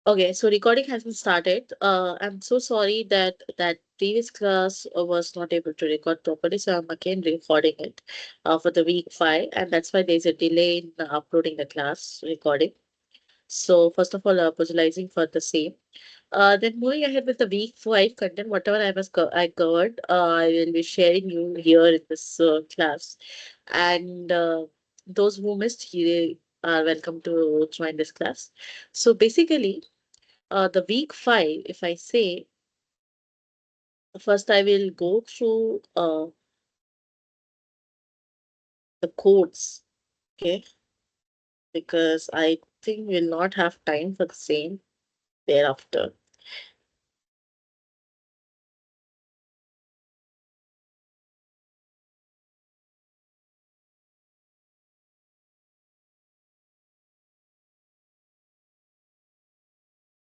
Okay, so recording has been started. I'm so sorry that that previous class was not able to record properly, so I'm again recording it for the week 5, and that's why there's a delay in uploading the class recording. So first of all, apologizing for the same. Then moving ahead with the week 5 content, whatever I covered, I will be sharing you here in this class, and those who missed, you are welcome to join this class. So basically the week 5, if I say, first I will go through the codes, okay, because I think we'll not have time for the same thereafter.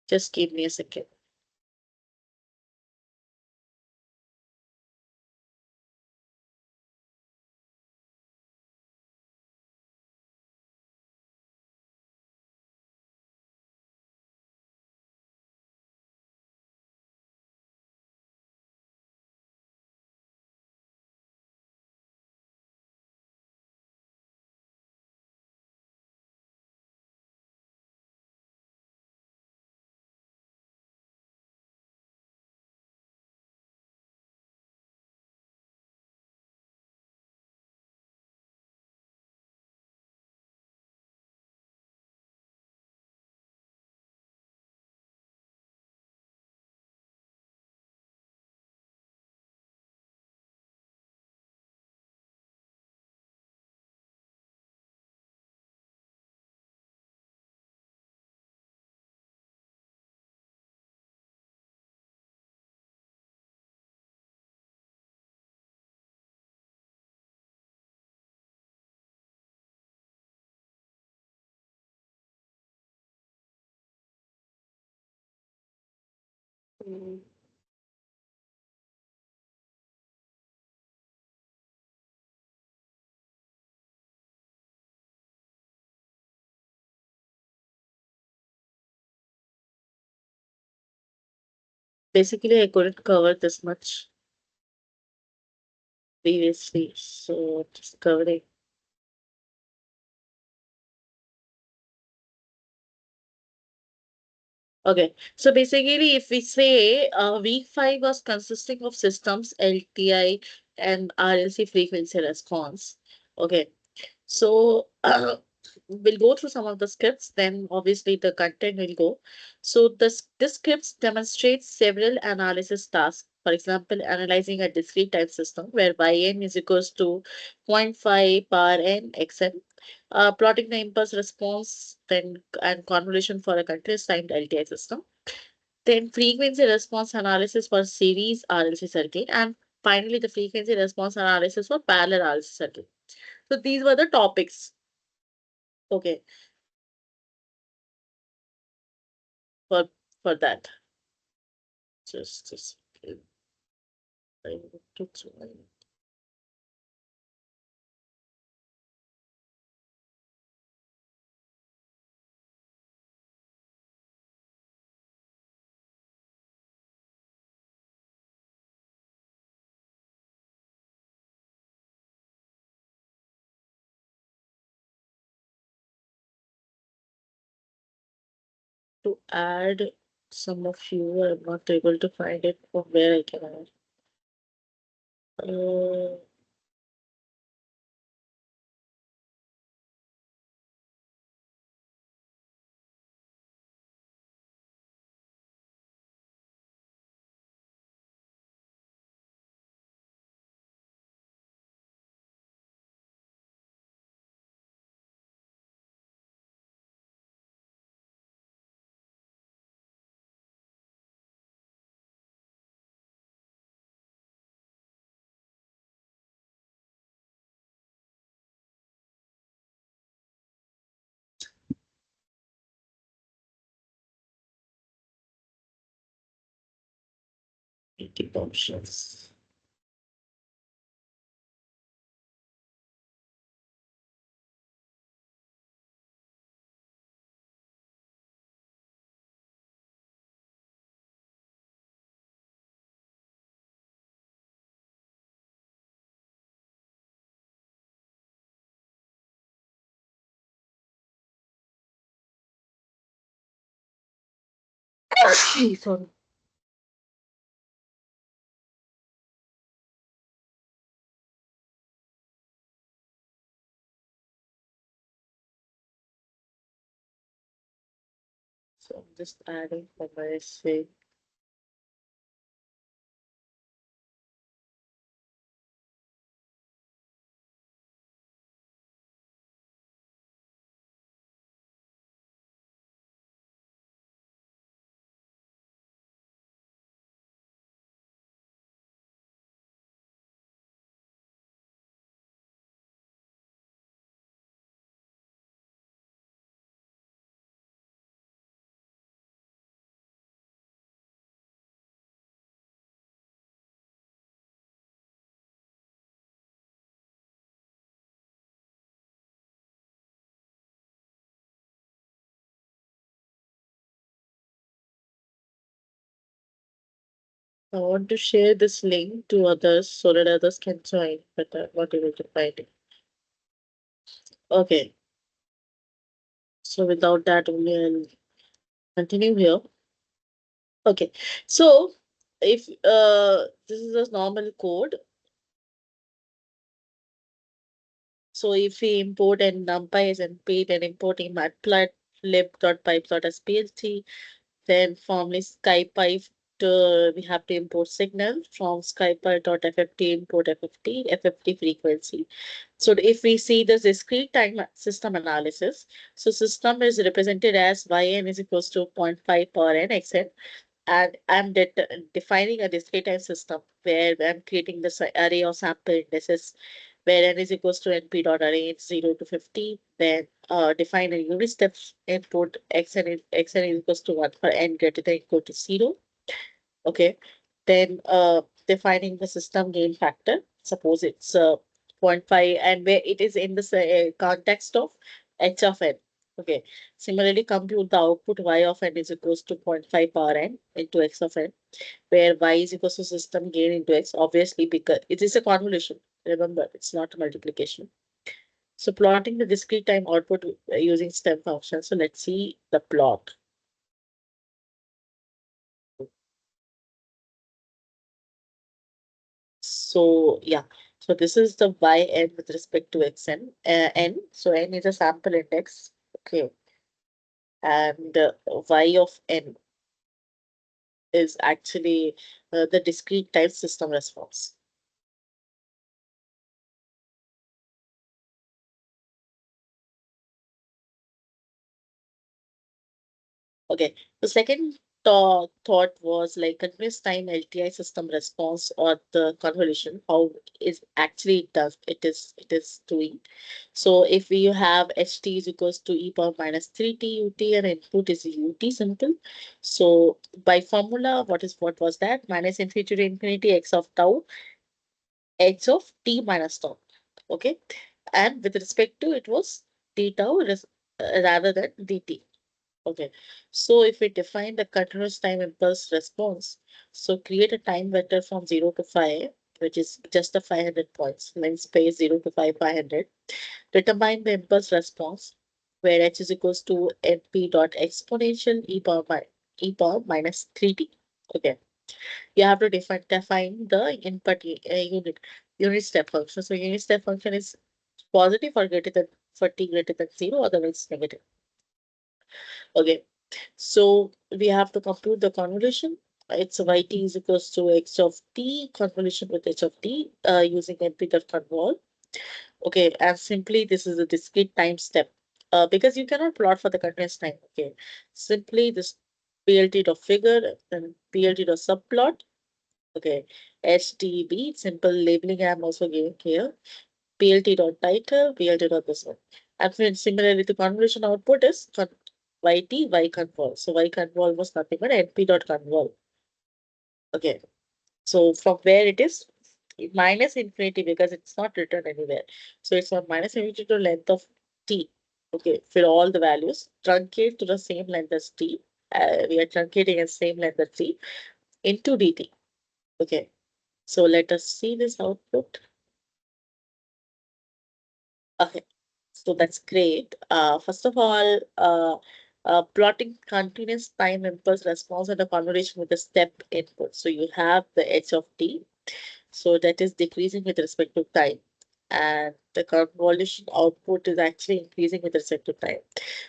Just give me a second. Mm, Basically, I couldn't cover this much previously, so just covering. Okay, so basically, if we say week 5 was consisting of systems, LTI, and RLC frequency response. Okay, so we'll go through some of the scripts, then obviously the content will go. So this scripts demonstrates several analysis tasks. For example, analyzing a discrete time system whereby n is equals to zero point 0.5 power n xn, plotting the impulse response, then and convolution for a continuous timed LTI system. Then frequency response analysis for series RLC circuit, and finally the frequency response analysis for parallel RLC circuit. So these were the topics. Okay, for for that. Just I took some time. To add some of you. I'm not able to find it from where I can add. Uh, Meeting options. Sorry. So I'm just adding for my essay. I want to share this link to others so that others can join, but I'm not able to find it. Okay, so without that, only I'll continue here. Okay, so if this is a normal code, so if we import and numpy is np, then importing matplotlib.pipes.splt, then formally SkyPipe, we have to import signal from SkyPipe.fft, import FFT frequency. So if we see the discrete time system analysis, so system is represented as yn is equals to 0.5 per n xn, and I'm defining a discrete time system where I'm creating this array of sample indices where n is equals to np dot array 0 to 50. Then define a unit step input xn is equals to 1 for n greater than equal to 0. Okay. Then defining the system gain factor. Suppose it's zero point 0.5 and where it is in the context of h of n. Okay. Similarly, compute the output y of n is equals to 0.5 power n into x of n, where y is equals to system gain into x, obviously because it is a convolution. Remember, it's not a multiplication. So plotting the discrete time output using stem function. So let's see the plot. So yeah, so this is the yn with respect to xn, n. So n is a sample index, okay, and y of n is actually the discrete time system response. Okay, the second thought was like continuous time LTI system response or the convolution, how is actually it is doing. So if we have HT is equals to e power minus 3t ut and input is ut simple. So by formula, what was that? Minus infinity to infinity x of tau, x of t minus tau. Okay. And with respect to it was d tau rather than dt. Okay, so if we define the continuous time impulse response, so create a time vector from 0 to 5, which is just the 500 points, length space 0 to 500. Determine the impulse response, where h is equals to np dot exponential e power minus 3t. Okay, you have to define the input unit step function. So unit step function is positive or greater than for t greater than 0, otherwise negative. Okay. So we have to compute the convolution. It's yt is equals to x of t convolution with h of t using NPTEL convol. Okay, and simply this is a discrete time step because you cannot plot for the continuous time. Okay, simply this PLT dot figure and PLT dot subplot. Okay, HTB simple labeling I'm also giving here. PLT dot title, PLT dot this one. And then similarly, the convolution output is YT, Y convol. So Y convol was nothing but NP dot convol. Okay. So from where it is minus infinity because it's not written anywhere. So it's from minus infinity to length of t. Okay. Fill all the values, truncate to the same length as t. We are truncating as same length as t into dt. Okay. So let us see this output. Okay. So that's great. First of all, plotting continuous time impulse response and a convolution with a step input. So you have the h of t, so that is decreasing with respect to time. And the convolution output is actually increasing with respect to time.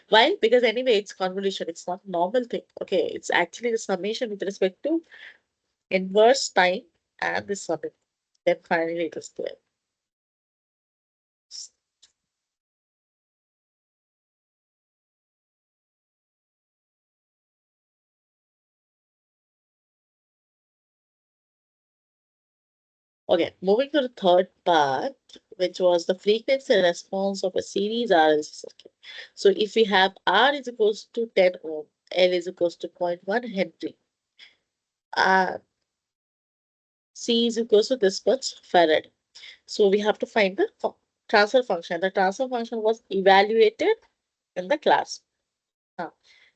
Why? Because anyway, it's convolution. It's not normal thing. Okay, it's actually the summation with respect to inverse time and the summation. Then finally it is square. Okay, moving to the third part, which was the frequency response of a series RLC circuit. So if we have R is equals to 10 ohm, L is equals to 0.1 Henry, and C is equals to this much Farad. So we have to find the transfer function. The transfer function was evaluated in the class. Now,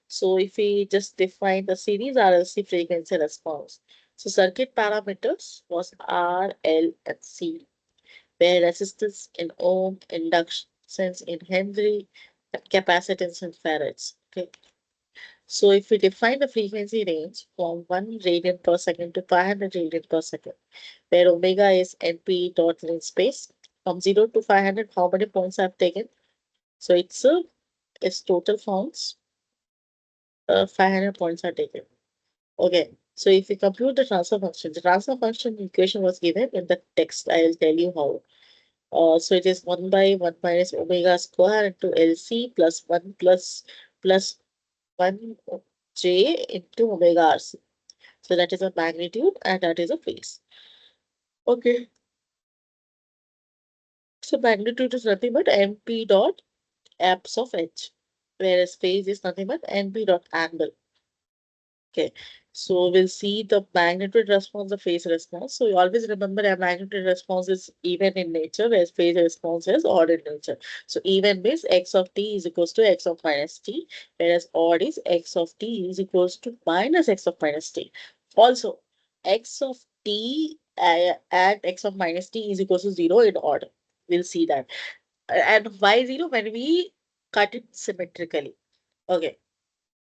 so if we just define the series RLC frequency response, so circuit parameters was R, L, and C, where resistance in ohm, inductance in Henry, and capacitance in farads. Okay. So if we define the frequency range from 1 radian per second to 500 radian per second, where omega is NP dot lane space, from 0 to 500, how many points I've taken? So it's total points, 500 points are taken. Okay. So if we compute the transfer function equation was given in the text. I'll tell you how. So it is 1 by 1 minus omega square into LC plus 1 plus 1 J into omega RC. So that is a magnitude and that is a phase. Okay. So magnitude is nothing but MP dot apps of H, whereas phase is nothing but NP dot angle. Okay, so we'll see the magnitude response, the phase response. So you always remember a magnitude response is even in nature, whereas phase response is odd in nature. So even means x of t is equals to x of minus t, whereas odd is x of t is equals to minus x of minus t. Also, x of t and x of minus t is equals to 0 in odd. We'll see that. And why 0? When we cut it symmetrically. Okay.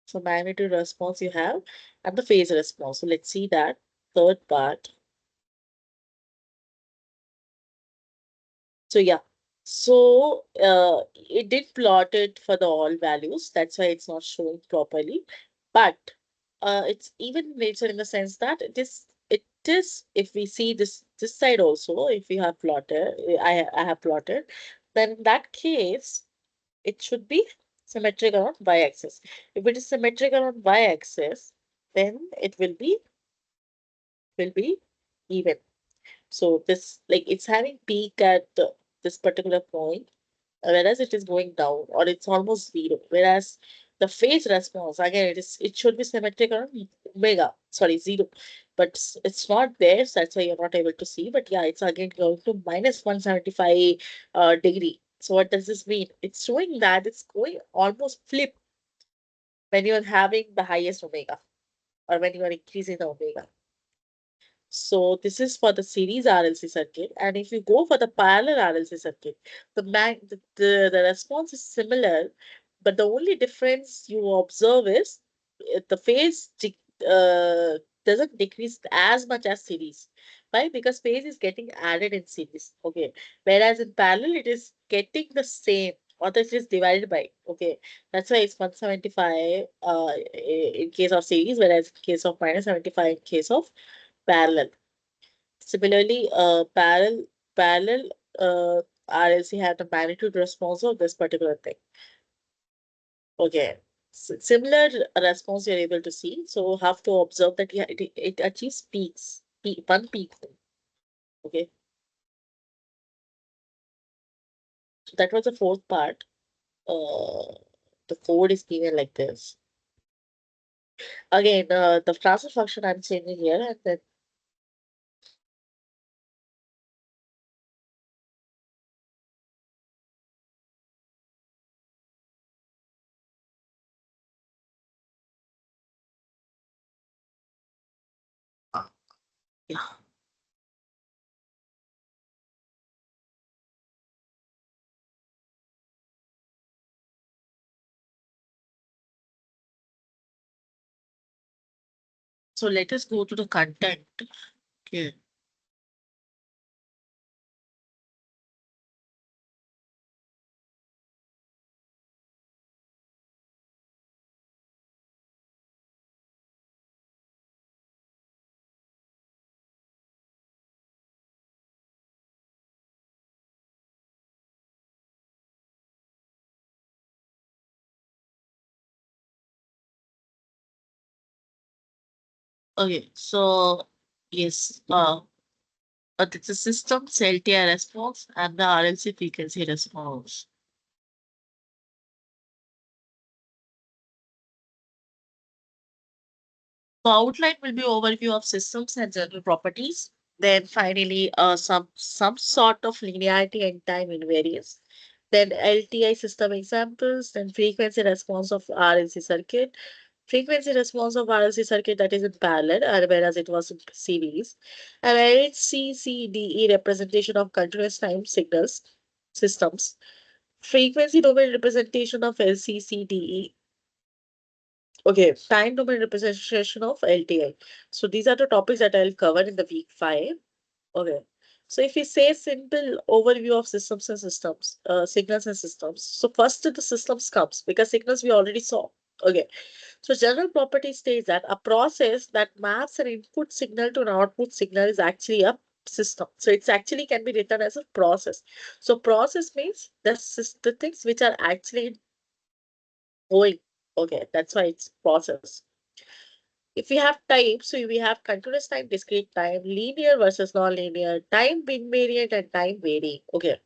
So magnitude response you have and the phase response. So let's see that third part. So yeah, so it did plot it for the all values. That's why it's not showing properly. But it's even nature in the sense that it is if we see this side also, if we have plotted, I have plotted, then in that case it should be symmetric around y-axis. If it is symmetric around y-axis, then it will be even. So this like it's having peak at this particular point, whereas it is going down or it's almost zero. Whereas the phase response again it should be symmetric around omega, sorry, zero, but it's not there, so that's why you're not able to see. But yeah, it's again going to minus 175 degree. So what does this mean? It's showing that it's going almost flip when you're having the highest omega or when you are increasing the omega. So this is for the series RLC circuit. And if you go for the parallel RLC circuit, the response is similar, but the only difference you observe is the phase doesn't decrease as much as series. Why? Because phase is getting added in series. Okay. Whereas in parallel, it is getting the same. Or it is divided by. Okay. That's why it's 175 in case of series, whereas in case of minus 75 in case of parallel. Similarly, parallel RLC have the magnitude response of this particular thing. Okay. Similar response you're able to see. So have to observe that yeah, it achieves peaks, one peak. Okay. So that was the fourth part. The code is given like this. Again, the transfer function I'm changing here and then yeah. So let us go to the content. Okay. Okay. So yes, it's a system's LTI response and the RLC frequency response. So outline will be overview of systems and general properties. Then finally, some sort of linearity and time invariance. Then LTI system examples. Then frequency response of RLC circuit. Frequency response of RLC circuit that is in parallel, whereas it was in series. And LCCDE representation of continuous time signals systems. Frequency domain representation of LCCDE. Okay, time domain representation of LTI. So these are the topics that I'll cover in the week 5. Okay. So if we say simple overview of signals and systems. So first the systems comes because signals we already saw. Okay. So general property states that a process that maps an input signal to an output signal is actually a system. So it's actually can be written as a process. So process means the things which are actually going. Okay, that's why it's process. If we have time, so we have continuous time, discrete time, linear versus non-linear, time invariant and time varying. Okay.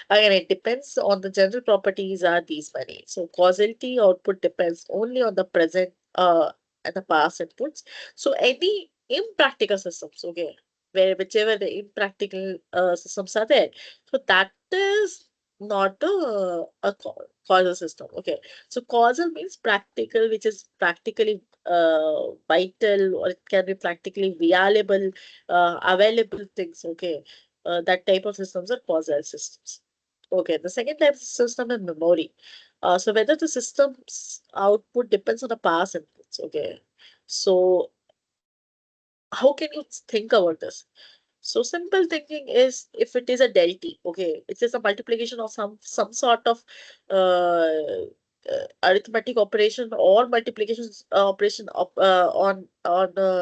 Again, it depends on the general properties are these many. So causality output depends only on the present and the past inputs. So any impractical systems, okay, where whichever the impractical systems are there, so that is not a causal system. Okay. So causal means practical, which is practically vital, or it can be practically available things. Okay. That type of systems are causal systems. Okay, the second type of system is memory. So whether the system's output depends on the past inputs. Okay, so how can you think about this? So simple thinking is if it is a delta, okay, it is a multiplication of some sort of arithmetic operation or multiplication operation on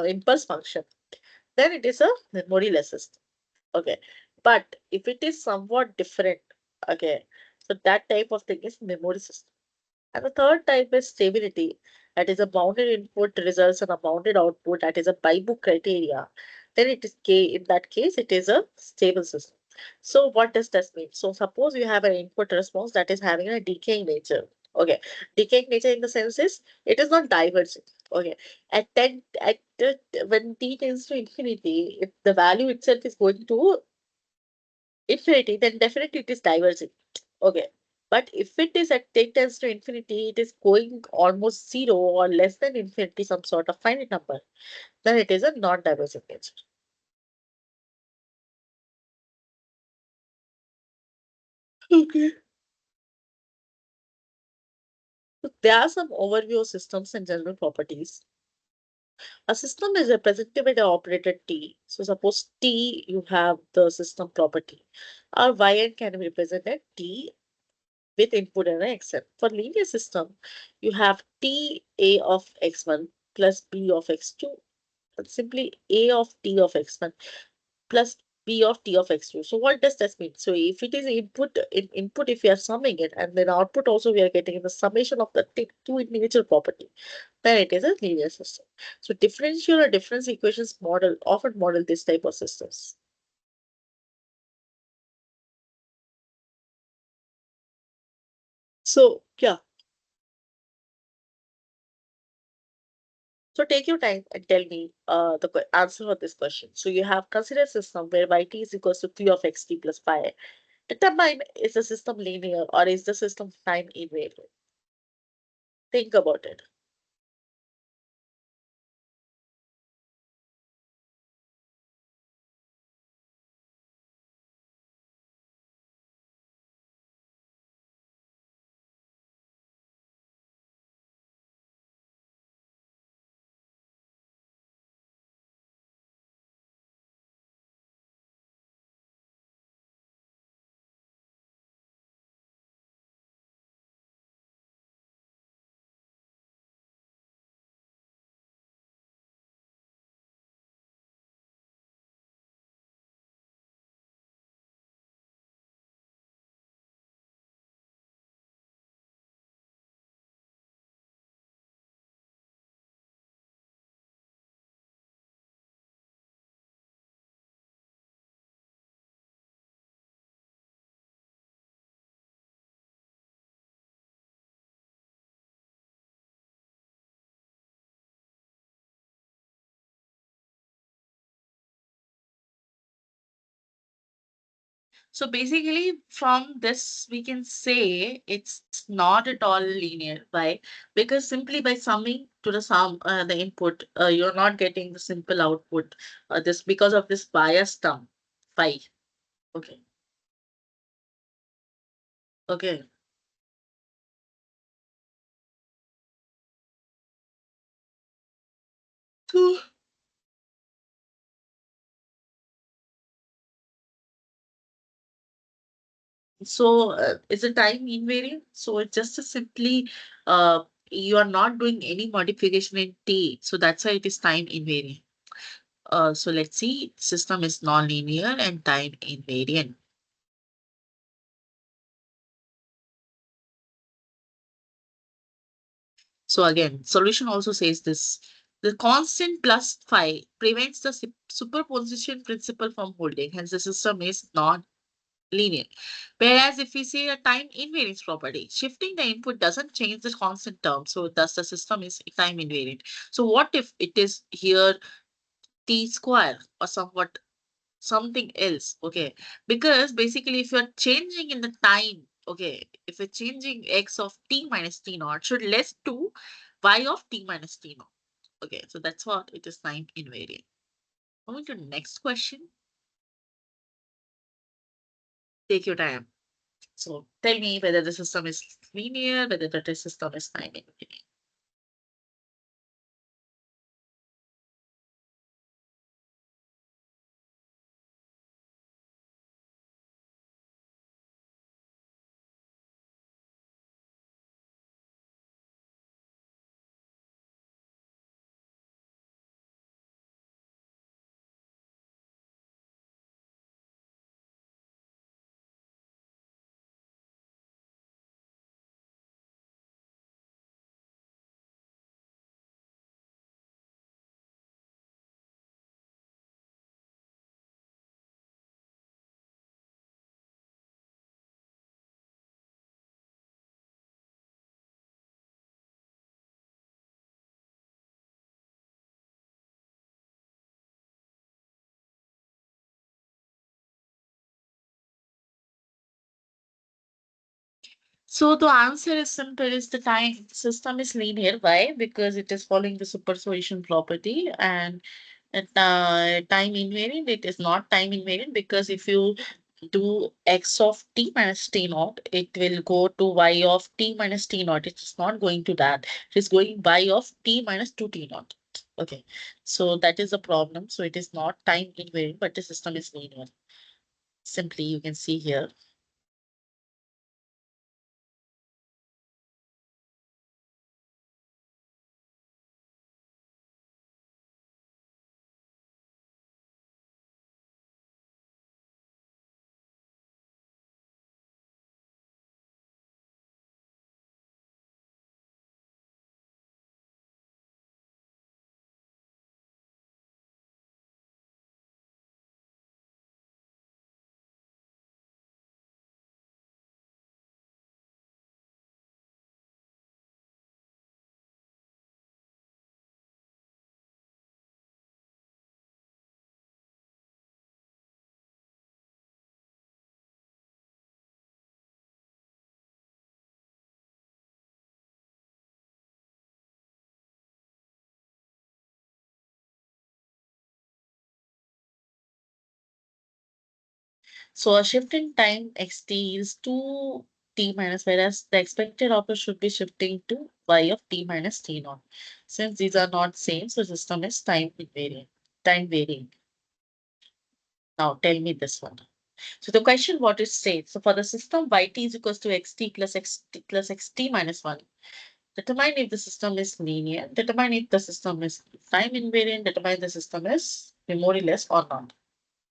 impulse function, then it is a memoryless system. Okay. But if it is somewhat different, okay, so that type of thing is memory system. And the third type is stability. That is a bounded input results in a bounded output. That is a by book criteria. Then it is in that case, it is a stable system. So what does this mean? So suppose you have an input response that is having a decaying nature. Okay. Decaying nature in the sense is it is not diverging. Okay. When t tends to infinity, if the value itself is going to infinity, then definitely it is diverging. Okay. But if it is at t tends to infinity, it is going almost zero or less than infinity, some sort of finite number, then it is a non-divergent nature. Okay. So there are some overview of systems and general properties. A system is represented by the operator T. So suppose T, you have the system property. Or Yn can be represented T with input and xn. For linear system, you have T A of x1 plus B of x2, and simply A of T of x1 plus B of T of x2. So what does this mean? So if it is input, if we are summing it, and then output also we are getting the summation of the two individual property, then it is a linear system. So differential or difference equations model often model this type of systems. So yeah, so take your time and tell me the answer for this question. So you have considered system where yt is equals to q of xt plus phi. Determine is the system linear or is the system time invariant? Think about it. So basically, from this, we can say it's not at all linear. Why? Because simply by summing to the input, you're not getting the simple output. This because of this bias term, phi. Okay. Okay. So, is a time invariant? So it's just a simply you are not doing any modification in t. So that's why it is time invariant. So let's see, system is non-linear and time invariant. So again, solution also says this. The constant plus phi prevents the superposition principle from holding. Hence, the system is non-linear. Whereas if we say a time invariance property, shifting the input doesn't change the constant term. So thus the system is time invariant. So what if it is here t square or something else? Okay, because basically if you're changing in the time, okay, if you're changing x of t minus t naught should less to y of t minus t naught. Okay, so that's what it is, time invariant. Moving to the next question. Take your time. So tell me whether the system is linear, whether the system is time invariant. So the answer is simple, is the time system is linear. Why? Because it is following the superposition property, and time invariant, it is not time invariant because if you do x of t minus t naught, it will go to y of t minus t naught. It is not going to that. It is going y of t minus 2t naught. Okay. So that is the problem. So it is not time invariant, but the system is linear. Simply, you can see here. So a shift in time xt is to t minus, whereas the expected output should be shifting to y of t minus t naught. Since these are not same, so system is time invariant, time varying. Now tell me this one. So the question what it states, so for the system yt is equals to xt plus xt minus 1, determine if the system is linear, determine if the system is time invariant, determine the system is memoryless or not.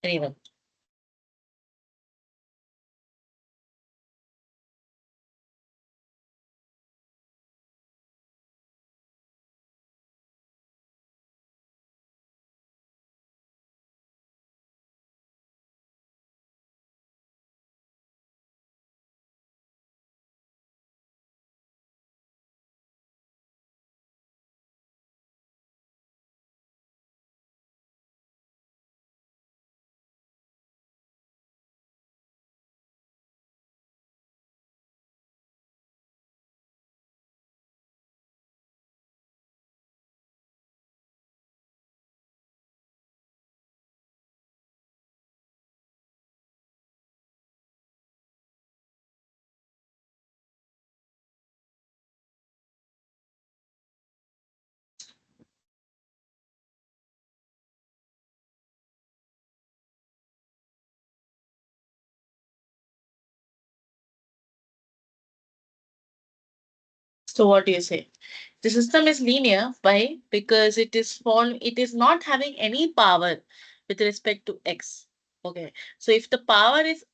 Anyone? So what do you say? The system is linear. Why? Because it is not having any power with respect to x. Okay. So if the power is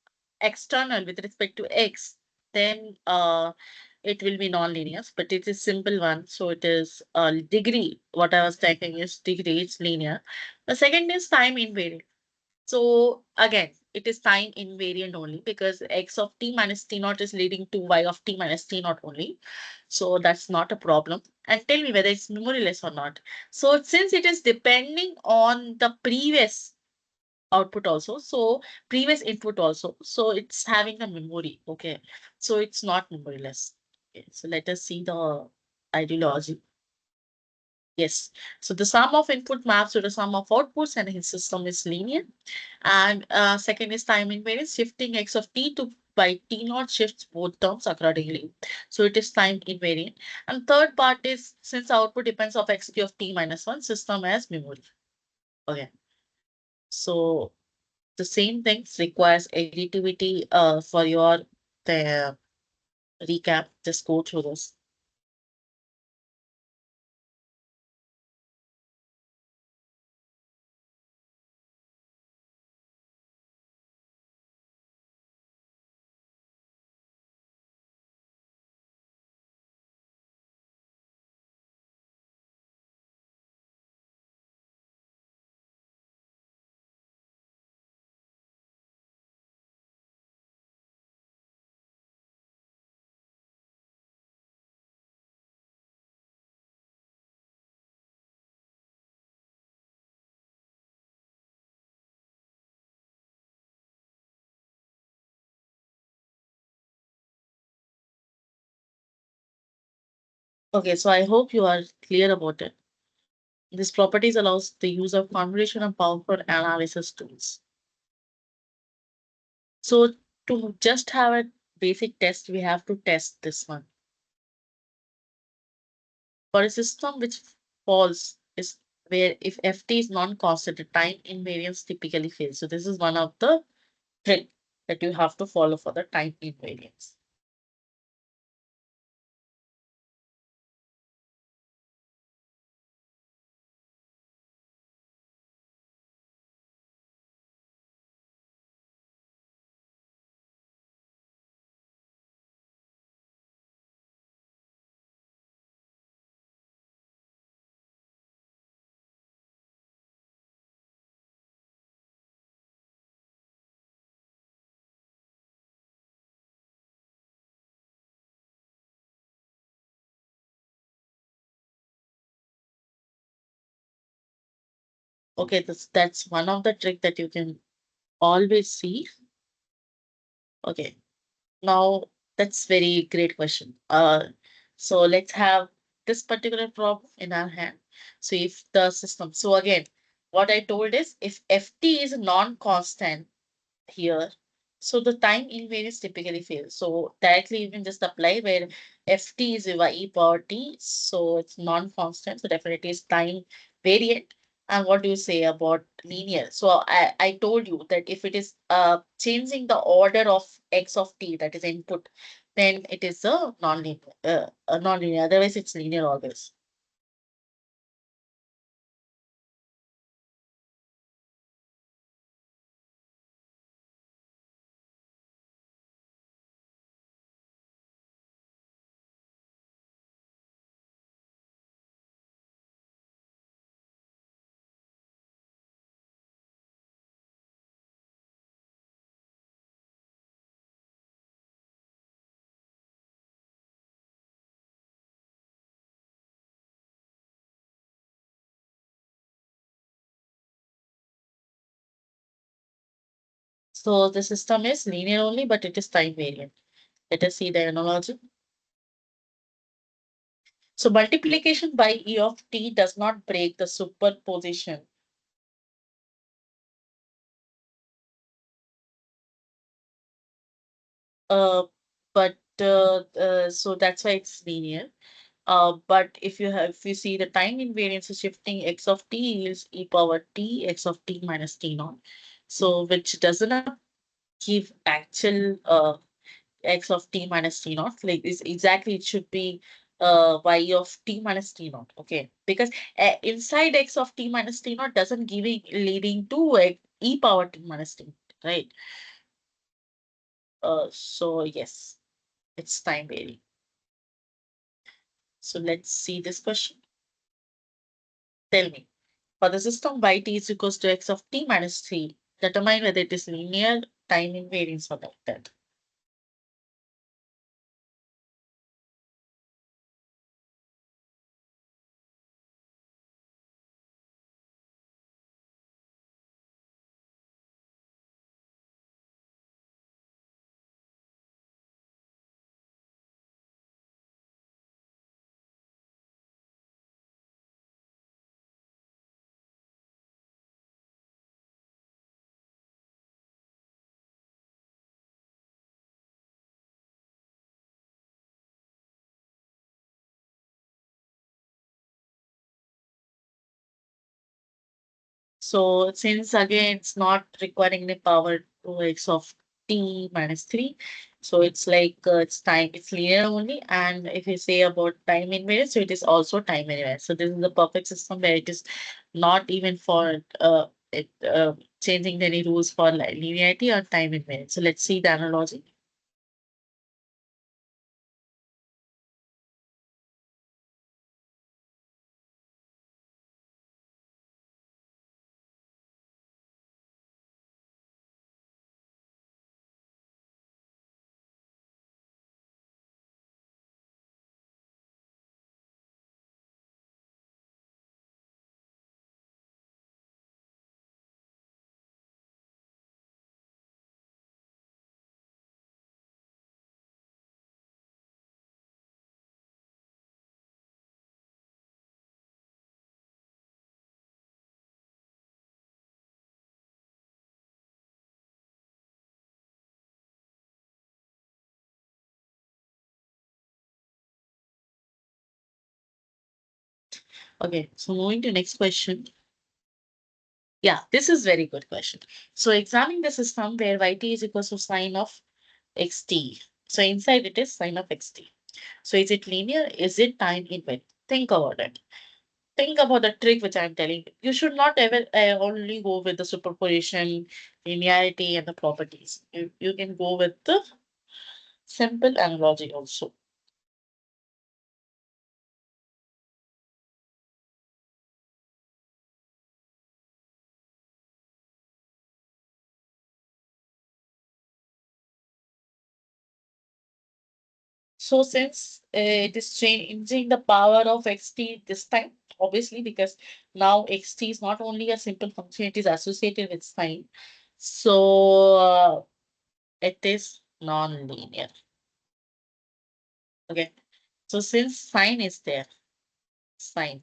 external with respect to x, then it will be non-linear, but it is simple one. So it is degree. What I was taking is degree, it's linear. The second is time invariant. So again, it is time invariant only because x of t minus t naught is leading to y of t minus t naught only. So that's not a problem. And tell me whether it's memoryless or not. So since it is depending on the previous output also, so previous input also, so it's having a memory. Okay. So it's not memoryless. Okay. So let us see the ideology. Yes. So the sum of input maps to the sum of outputs and his system is linear. And second is time invariance, shifting x of t to by t naught shifts both terms accordingly. So it is time invariant. And third part is since output depends of x of t minus 1, system has memory. Okay. So the same things requires additivity for your the recap. Just go through this. Okay, so I hope you are clear about it. This properties allows the use of convolution and powerful analysis tools. So to just have a basic test, we have to test this one. For a system which falls is where if ft is non-constant, the time invariance typically fails. So this is one of the trick that you have to follow for the time invariance. Okay, that's one of the trick that you can always see. Okay, now that's very great question. So let's have this particular problem in our hand. So if the system, so again, what I told is if ft is a non-constant here. So the time invariance typically fails. So directly you can just apply where ft is a e power t. So it's non-constant. So definitely it's time variant. And what do you say about linear? So I told you that if it is changing the order of x of t, that is input, then it is a non-linear. Otherwise it's linear always. So the system is linear only, but it is time variant. Let us see the analogy. So multiplication by E of t does not break the superposition. Uh, but so that's why it's linear. But if you see the time invariance is shifting x of t is e power t x of t minus t naught. So which doesn't give actual x of t minus t naught. Like this exactly it should be y of t minus t naught. Okay, because inside x of t minus t naught doesn't leading to e power t minus t, right? So yes, it's time varying. So let's see this question. Tell me, for the system y t is equals to x of t minus 3, determine whether it is linear, time invariance, or like that. So since again it's not requiring the power 2x of t minus 3, so it's like it's time, it's linear only. And if you say about time invariance, so it is also time invariance. So this is the perfect system where it is not even for changing any rules for linearity or time invariance. So let's see the analogy. Okay, so moving to next question. Yeah, this is very good question. So examining the system where yt is equals to sine of xt. So inside it is sine of xt. So is it linear? Is it time invariant? Think about it. Think about the trick which I'm telling you. You should not ever only go with the superposition, linearity, and the properties. You can go with the simple analogy also. So since it is changing the power of xt this time, obviously, because now xt is not only a simple function, it is associated with sign. So it is non-linear. Okay. So since sign is there, sign.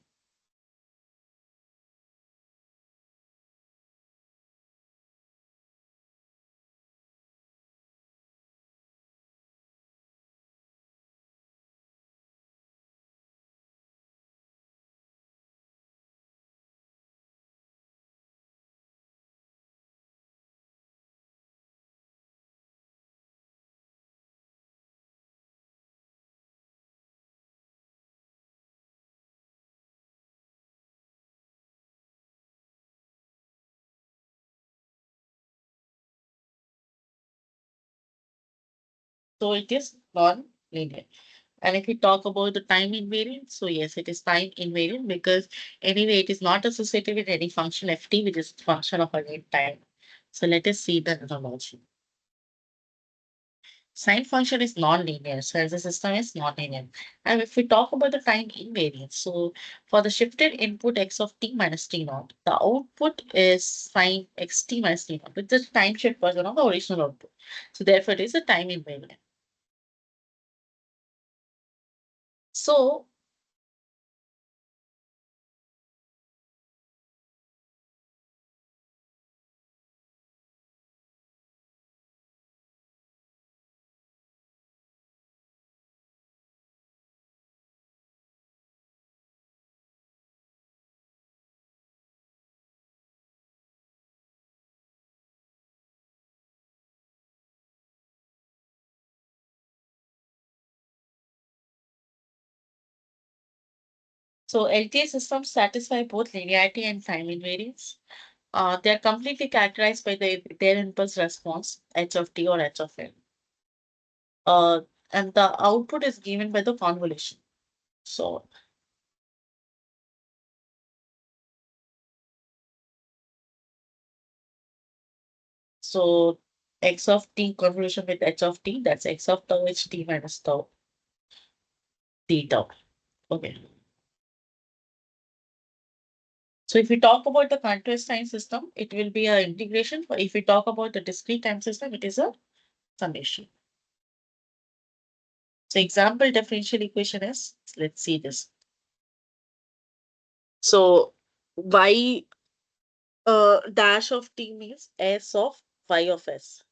So it is non-linear. And if we talk about the time invariant, so yes, it is time invariant because anyway, it is not associated with any function ft, which is function of again time. So let us see the analogy. Sine function is non-linear, so as the system is non-linear. And if we talk about the time invariance, so for the shifted input x of t minus t naught, the output is sine xt minus t naught, which is the time shift version of the original output. So therefore, it is a time invariant. So So LTI systems satisfy both linearity and time invariance. They are completely characterized by their impulse response, h of t or h of n. Uh, and the output is given by the convolution. So, so x of t convolution with h of t, that's x of tau h t minus tau t tau. Okay. So if we talk about the continuous time system, it will be an integration. But if we talk about the discrete time system, it is a summation. So example differential equation is, let's see this. So y dash of t means s of y of s.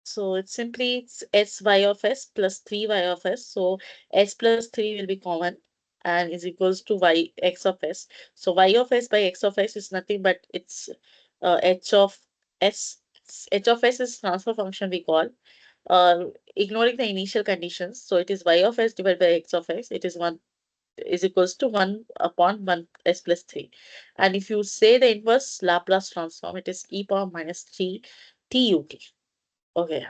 So it's sy of s plus 3y of s. So s plus 3 will be common and is equals to y x of s. So y of s by x of s is nothing but it's h of s. H of s is transfer function we call. Uh, Ignoring the initial conditions. So it is y of s divided by x of s. It is 1 is equals to 1 upon 1 s plus 3. And if you say the inverse Laplace transform, it is e power minus 3 tut. Okay.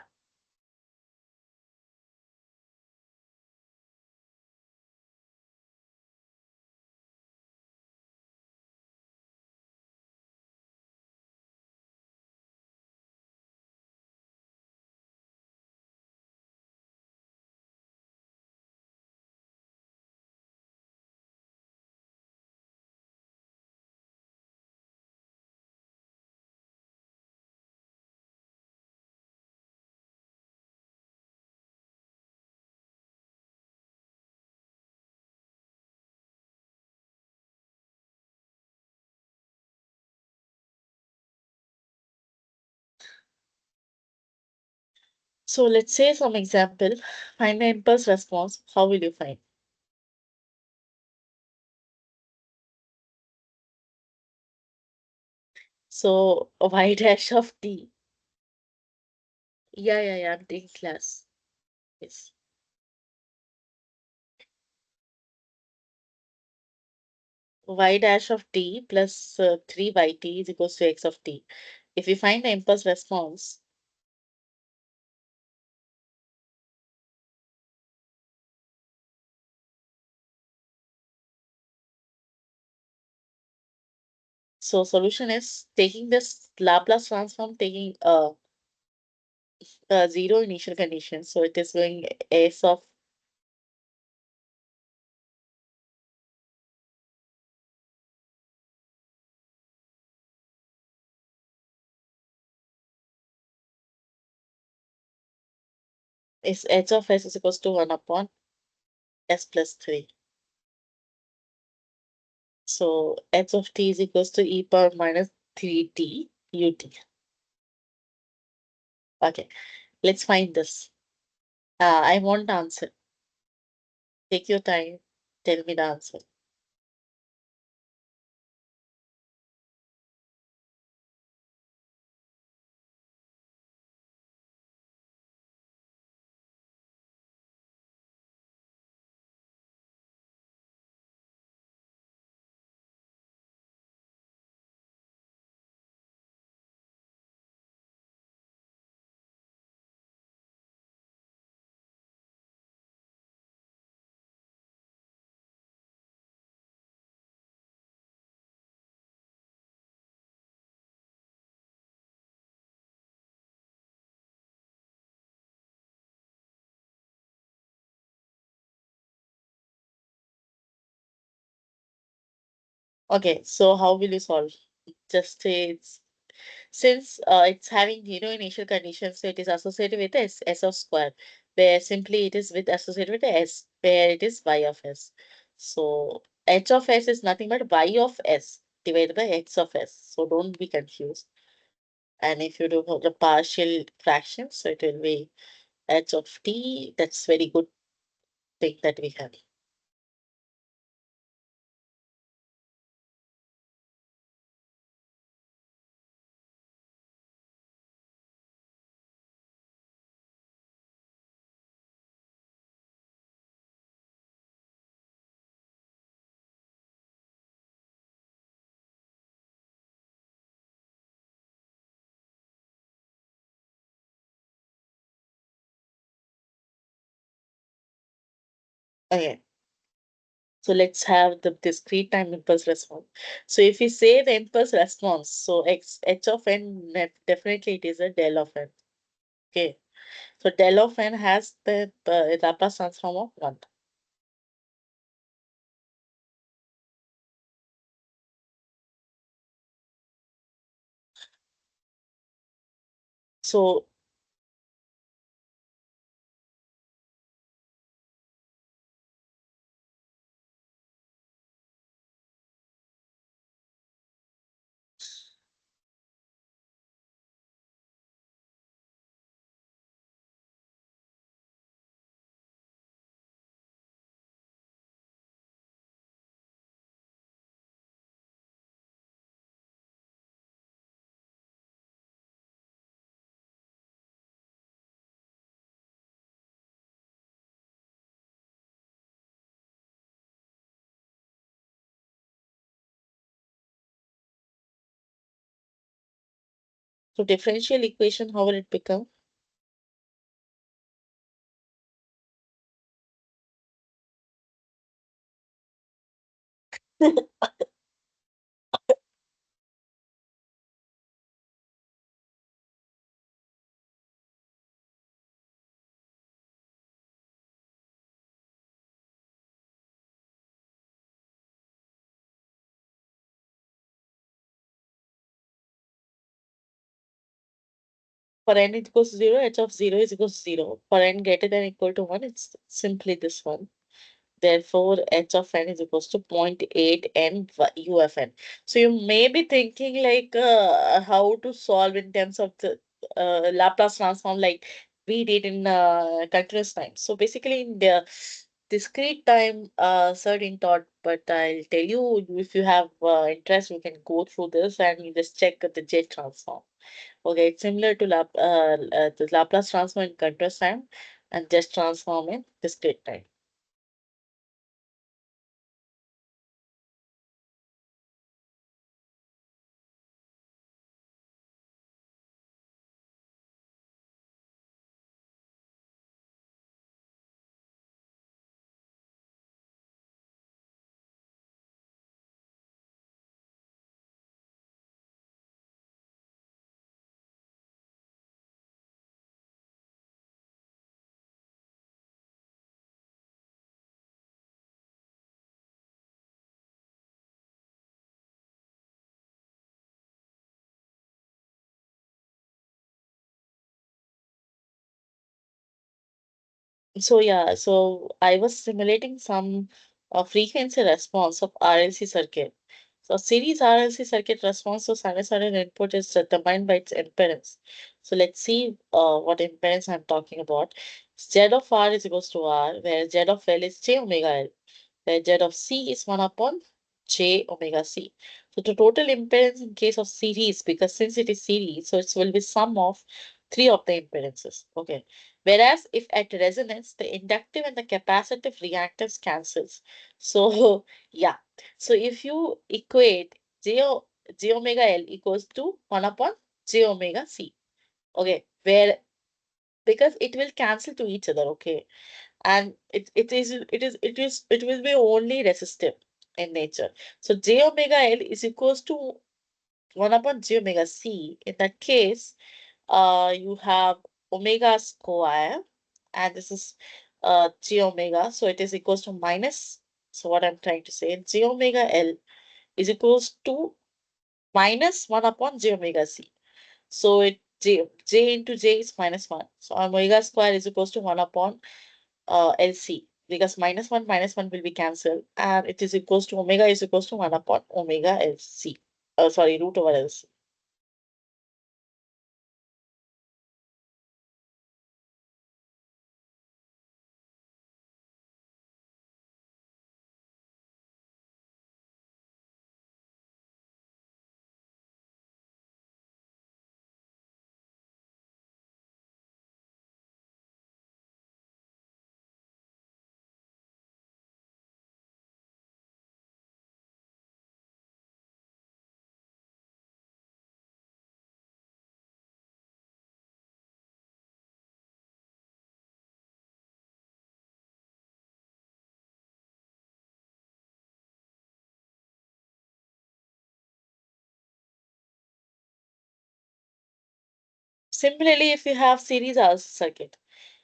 So let's say some example. Find the impulse response. How will you find? So y dash of t. Yeah. I'm taking class. Yes. Y dash of t plus 3 yt is equals to x of t. If we find the impulse response, so solution is taking this Laplace transform, taking zero initial condition. So it is going s of is h of s is equals to 1 upon s plus 3. So h of t is equals to e power minus 3t ut. Okay, let's find this. I want the answer. Take your time. Tell me the answer. Okay, so how will you solve? Just say it's since it's having zero initial conditions, so it is associated with s of square, where simply it is with associated with s, where it is y of s. So h of s is nothing but y of s divided by x of s. So don't be confused. And if you do the partial fraction, so it will be h of t. That's very good thing that we have. Okay. So let's have the discrete time impulse response. So if we say the impulse response, so h of n, definitely it is a del of n. Okay. So del of n has the Laplace transform of 1. So differential equation, how will it become? For n equals to 0, h of 0 is equals to 0. For n greater than equal to 1, it's simply this one. Therefore, h of n is equals to 0.8 n u of n. So you may be thinking like how to solve in terms of the Laplace transform like we did in continuous time. So basically in the discrete time, certain thought, but I'll tell you if you have interest, you can go through this and you just check the jet transform. Okay, it's similar to the Laplace transform in continuous time and just transform in discrete time. So yeah, so I was simulating some frequency response of RLC circuit. So series RLC circuit response to sinusoidal input is determined by its impedance. So let's see what impedance I'm talking about. Z of R is equals to R, where Z of L is J omega L, where Z of C is 1 upon J omega C. So the total impedance in case of series, because since it is series, so it will be sum of three of the impedances. Okay. Whereas if at resonance, the inductive and the capacitive reactance cancels. So yeah. So if you equate J omega L equals to 1 upon J omega C. Okay. Where because it will cancel to each other. Okay, and it will be only resistive in nature. So j omega L is equals to 1 upon j omega C. In that case, you have omega square, and this is j omega, so it is equals to minus. So what I'm trying to say, j omega L is equals to minus 1 upon j omega C. So j into j is minus 1. So omega square is equals to 1 upon LC, because minus 1 will be cancelled, and it is equals to omega is equals to 1 upon omega LC. Sorry, root over LC. Similarly, if you have series RLC circuit,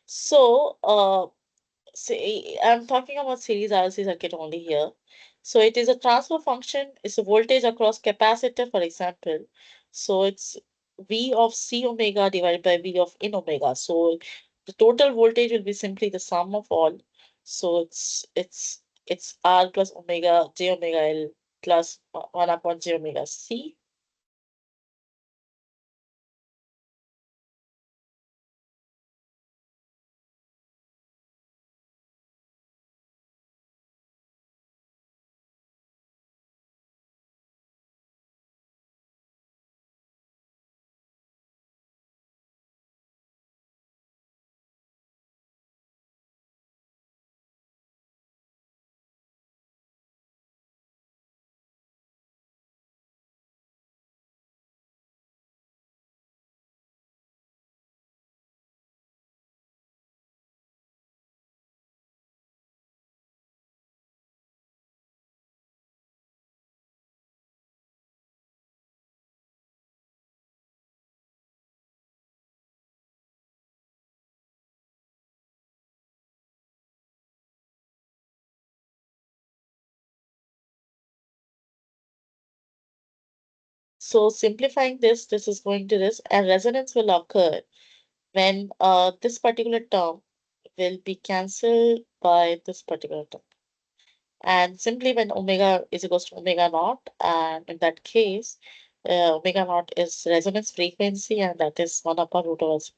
so say I'm talking about series RLC circuit only here. So it is a transfer function, it's a voltage across capacitor, for example. So it's V of C omega divided by V of in omega. So the total voltage will be simply the sum of all. So it's R plus omega j omega L plus 1 upon j omega C. So simplifying this, this is going to this, and resonance will occur when this particular term will be cancelled by this particular term. And simply when omega is equals to omega naught, and in that case, omega naught is resonance frequency, and that is 1 upon root over C.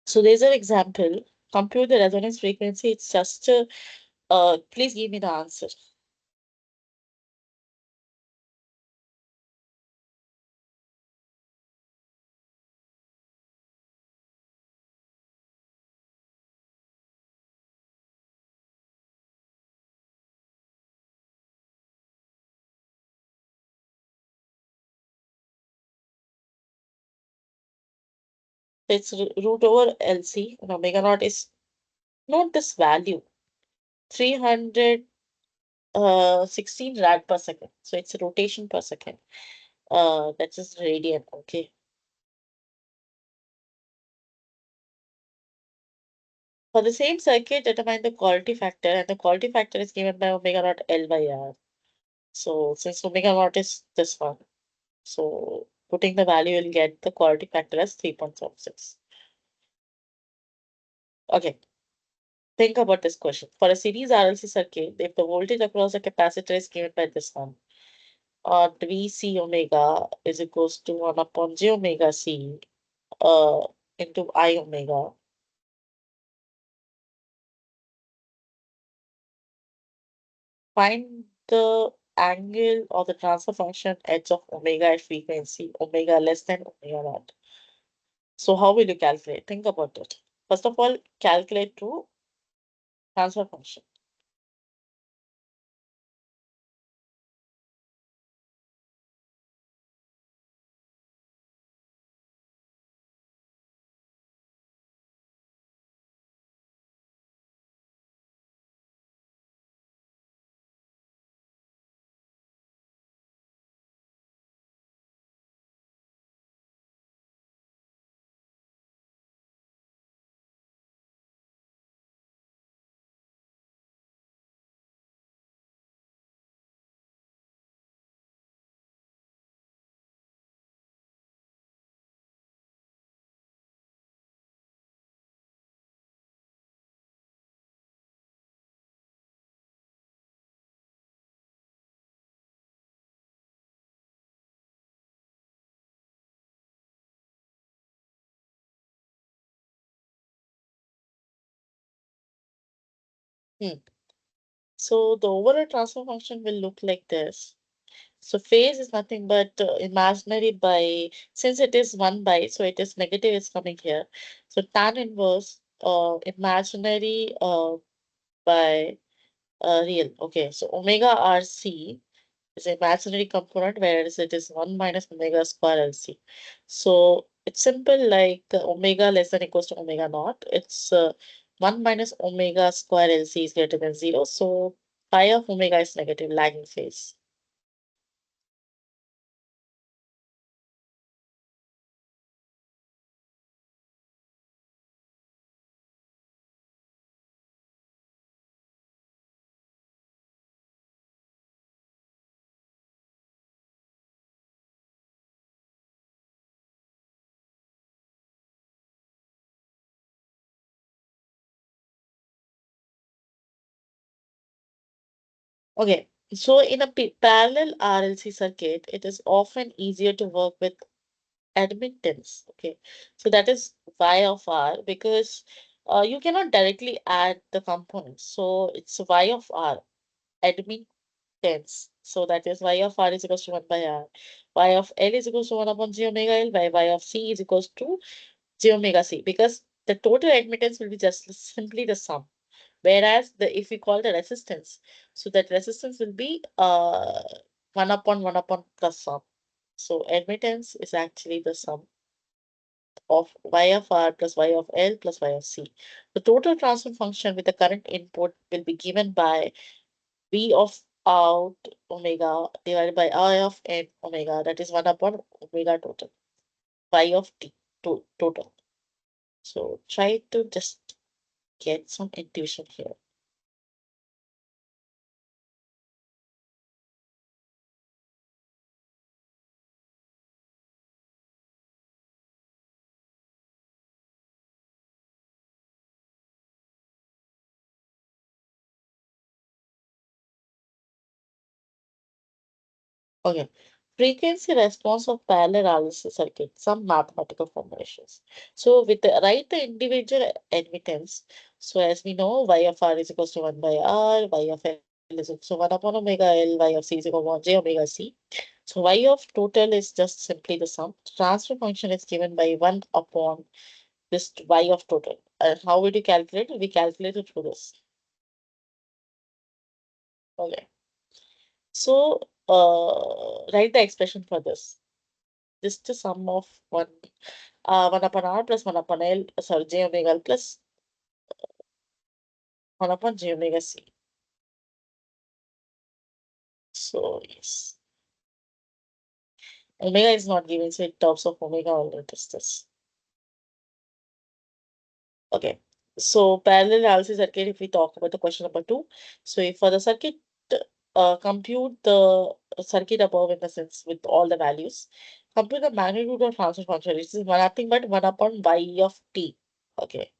So there's an example. Compute the resonance frequency. It's just please give me the answer. It's root over LC, and omega naught is not this value, 300 16 rad per second. So it's a rotation per second. That's just radian. Okay. For the same circuit, determine the quality factor, and the quality factor is given by omega naught L by R. So since omega naught is this one, so putting the value will get the quality factor as 3.76. Okay, think about this question. For a series RLC circuit, if the voltage across the capacitor is given by this one, VC omega is equals to 1 upon j omega C uh, into I omega. Find the angle or the transfer function h of omega at frequency omega less than omega naught. So how will you calculate? Think about it. First of all, calculate to transfer function. Hmm. So the overall transfer function will look like this. So phase is nothing but imaginary by, since it is 1 by, so it is negative is coming here. So tan inverse imaginary by real. Okay, so omega RC is an imaginary component, whereas it is 1 minus omega square LC. So it's simple like omega less than equals to omega naught. It's 1 minus omega square LC is greater than 0. So pi of omega is negative, lagging phase. Okay, so in a parallel RLC circuit, it is often easier to work with admittance. Okay, so that is Y of R because you cannot directly add the components. So it's Y of R, admittance. So that is Y of R is equals to 1 by R. Y of L is equals to 1 upon j omega L by Y of C is equals to j omega C because the total admittance will be just simply the sum. Whereas if we call the resistance, so that resistance will be 1 upon plus sum. So admittance is actually the sum of y of r plus y of l plus y of c. The total transfer function with the current input will be given by v of out omega divided by I of n omega, that is 1 upon omega total, y of t total. So try to just get some intuition here. Okay. Frequency response of parallel RLC circuit, some mathematical formations. So with the write the individual admittance. So as we know, y of r is equals to 1 by r, y of l is equals to 1 upon omega l, y of c is equal to 1 j omega c. So y of total is just simply the sum. Transfer function is given by 1 upon this y of total. And how would you calculate it? We calculate it through this. Okay. So write the expression for this. Just the sum of 1 upon r plus 1 upon l, sorry, j omega l plus 1 upon j omega c. So, yes, omega is not given, so it terms of omega only it is this. Okay, so parallel analysis circuit, if we talk about the question number 2. So, if for the circuit, compute the circuit above in the sense with all the values, compute the magnitude of transfer function, which is nothing but 1 upon y of t. Okay.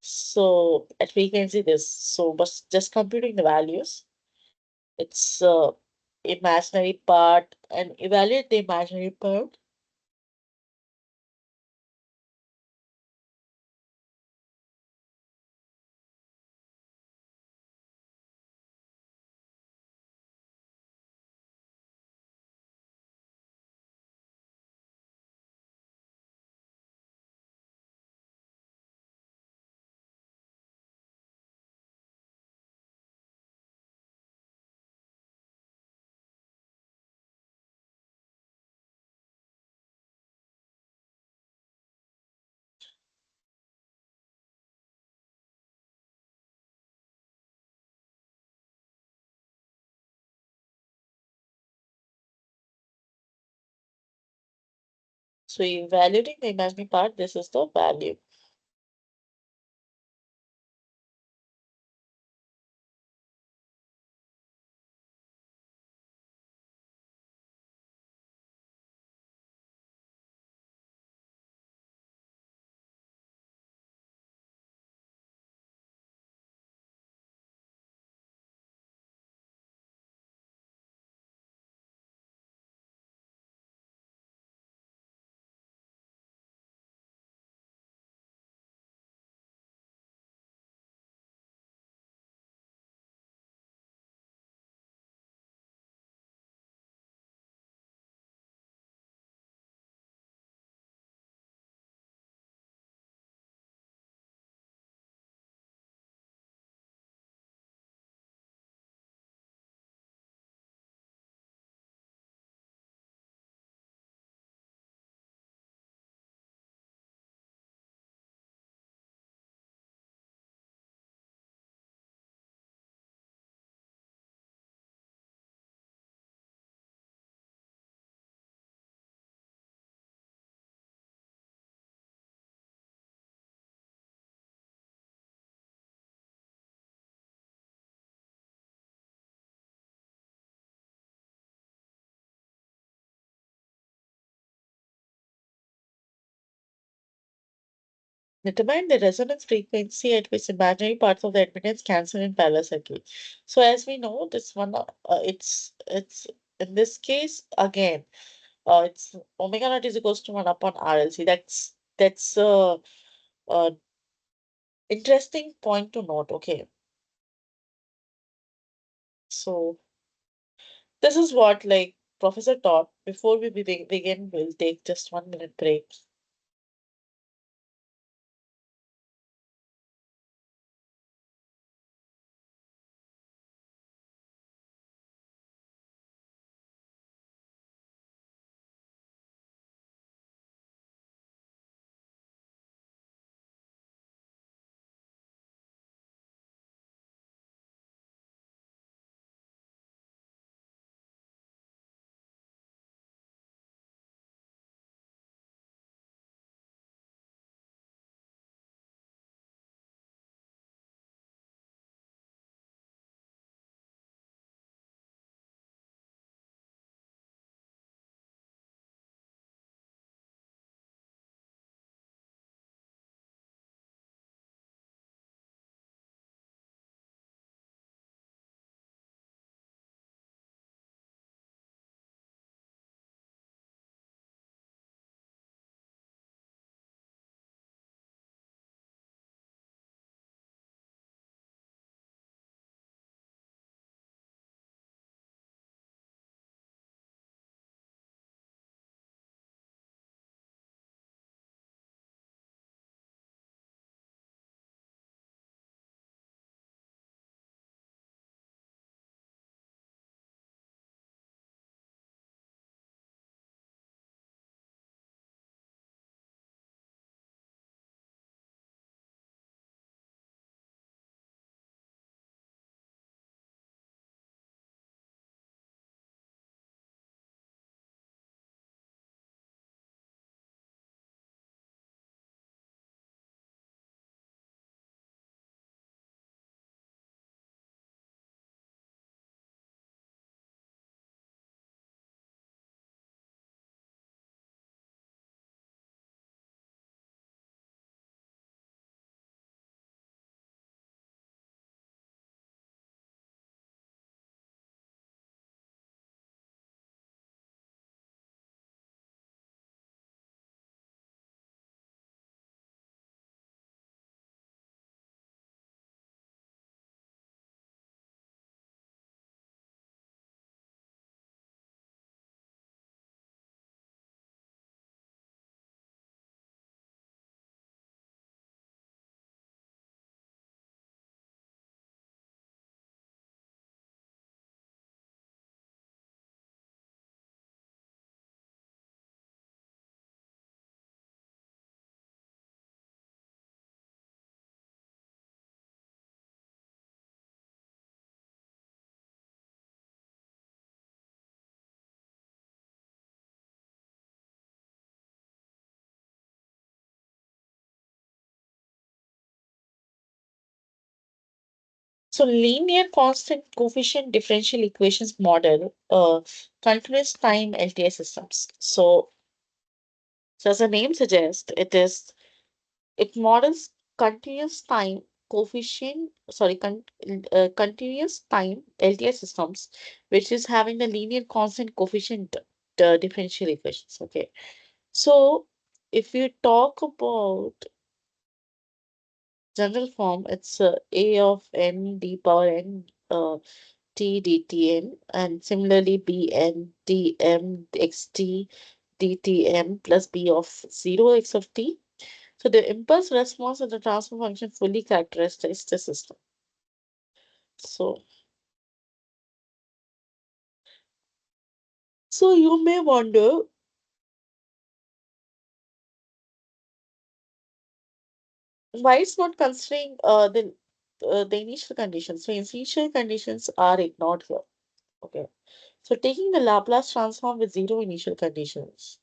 So at frequency this, so but just computing the values, it's imaginary part and evaluate the imaginary part. So evaluating the imaginary part, this is the value. Determine the resonance frequency at which imaginary parts of the admittance cancel in parallel circuit. So as we know, this one, it's in this case again, it's omega naught is equals to 1 upon RLC. That's interesting point to note. Okay, so this is what like professor taught. Before we begin, we'll take just 1 minute break. So linear constant coefficient differential equations model continuous time LTI systems. So as the name suggests, it models continuous time continuous time LTI systems, which is having the linear constant coefficient differential equations. Okay, so if you talk about general form, it's a of n d power n t dtn, and similarly bn dm xt dtm plus b of 0 x of t. So the impulse response of the transfer function fully characterizes the system. So, so you may wonder why it's not considering the initial conditions. So initial conditions are ignored here. Okay. So taking the Laplace transform with zero initial conditions.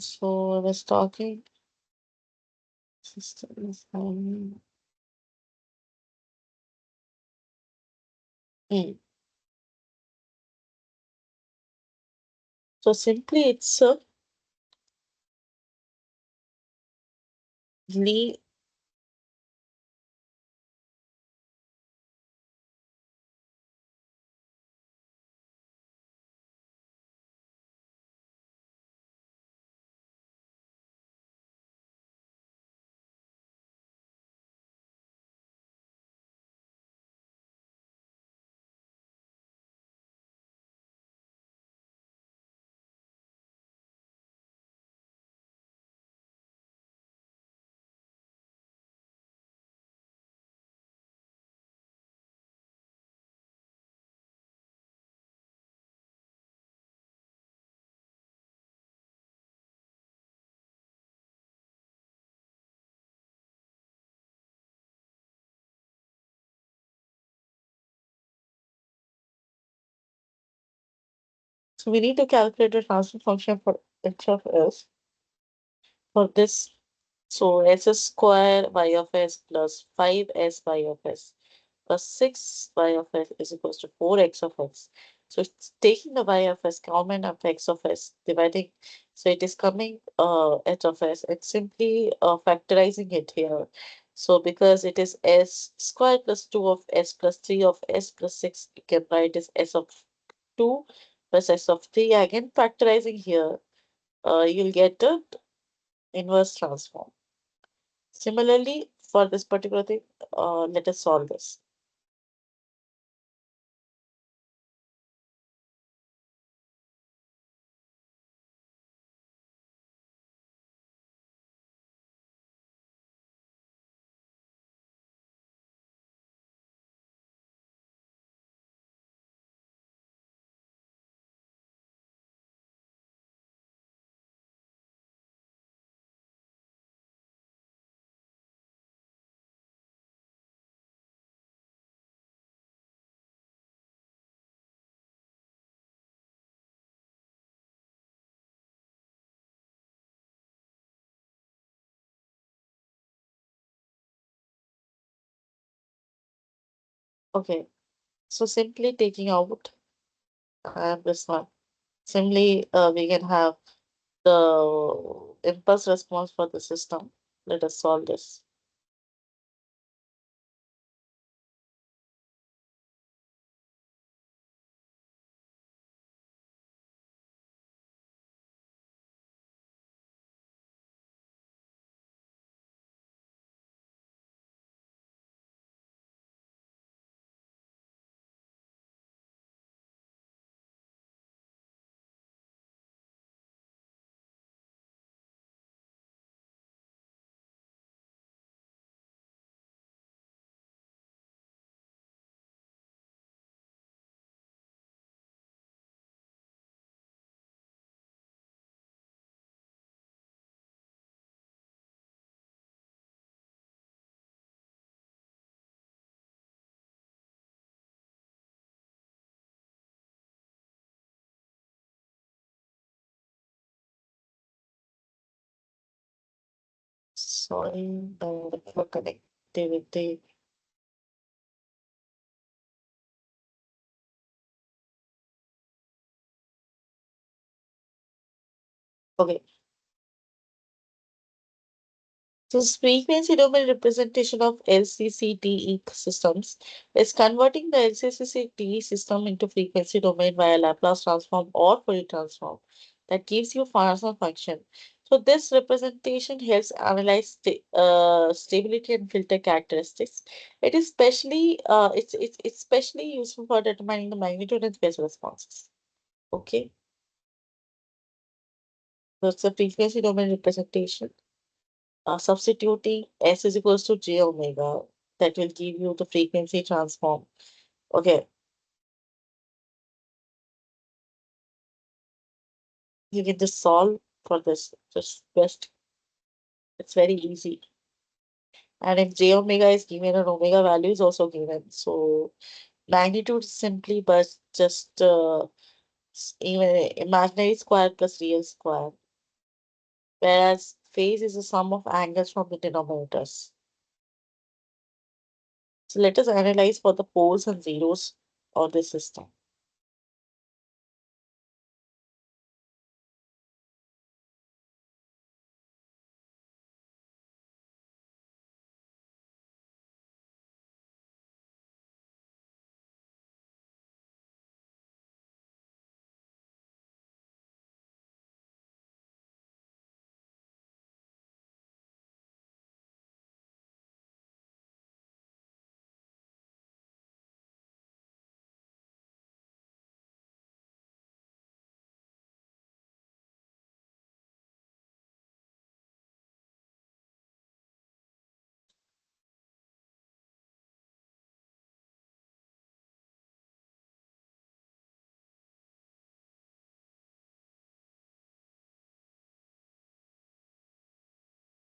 So I was talking systems. Hmm. So simply it's a le So we need to calculate the transfer function for h of s for this. So s square y of s plus 5s y of s plus 6y of s is equals to 4x of s. So it's taking the y of s common of x of s, dividing. So it is coming h of s and simply factorizing it here. So because it is s squared plus 2 of s plus 3 of s plus 6, you can write as s of 2 plus s of 3. Again, factorizing here, you'll get the inverse transform. Similarly, for this particular thing, let us solve this. Okay, so simply taking out this one. Simply, we can have the impulse response for the system. Let us solve this. Sorry, for connectivity. Okay, so frequency domain representation of LCCTE systems is converting the LCCTE system into frequency domain via Laplace transform or Fourier transform that gives you transfer function. So this representation helps analyze stability and filter characteristics. It is it's especially useful for determining the magnitude and phase responses. Okay, that's the frequency domain representation. Substituting S is equals to j omega, that will give you the frequency transform. Okay, you can just solve for this. Just best. It's very easy. And if j omega is given and omega value is also given, so magnitude is simply but just even imaginary square plus real square. whereas phase is the sum of angles from the denominators. So let us analyze for the poles and zeros of the system.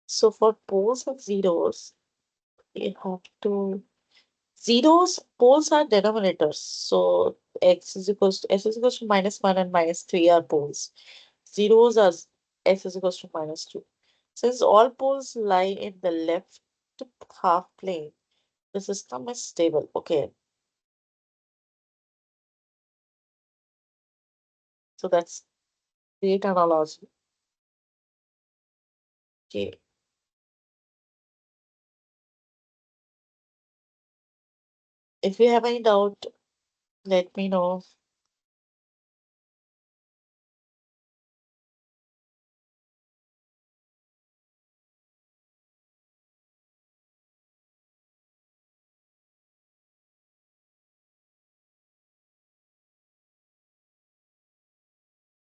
So for poles and zeros, you have to zeros, poles are denominators. So s is equals to -1 and -3 are poles. Zeros are s is equals to -2. Since all poles lie in the left half plane, the system is stable. Okay, so that's great analogy. Okay, if you have any doubt, let me know.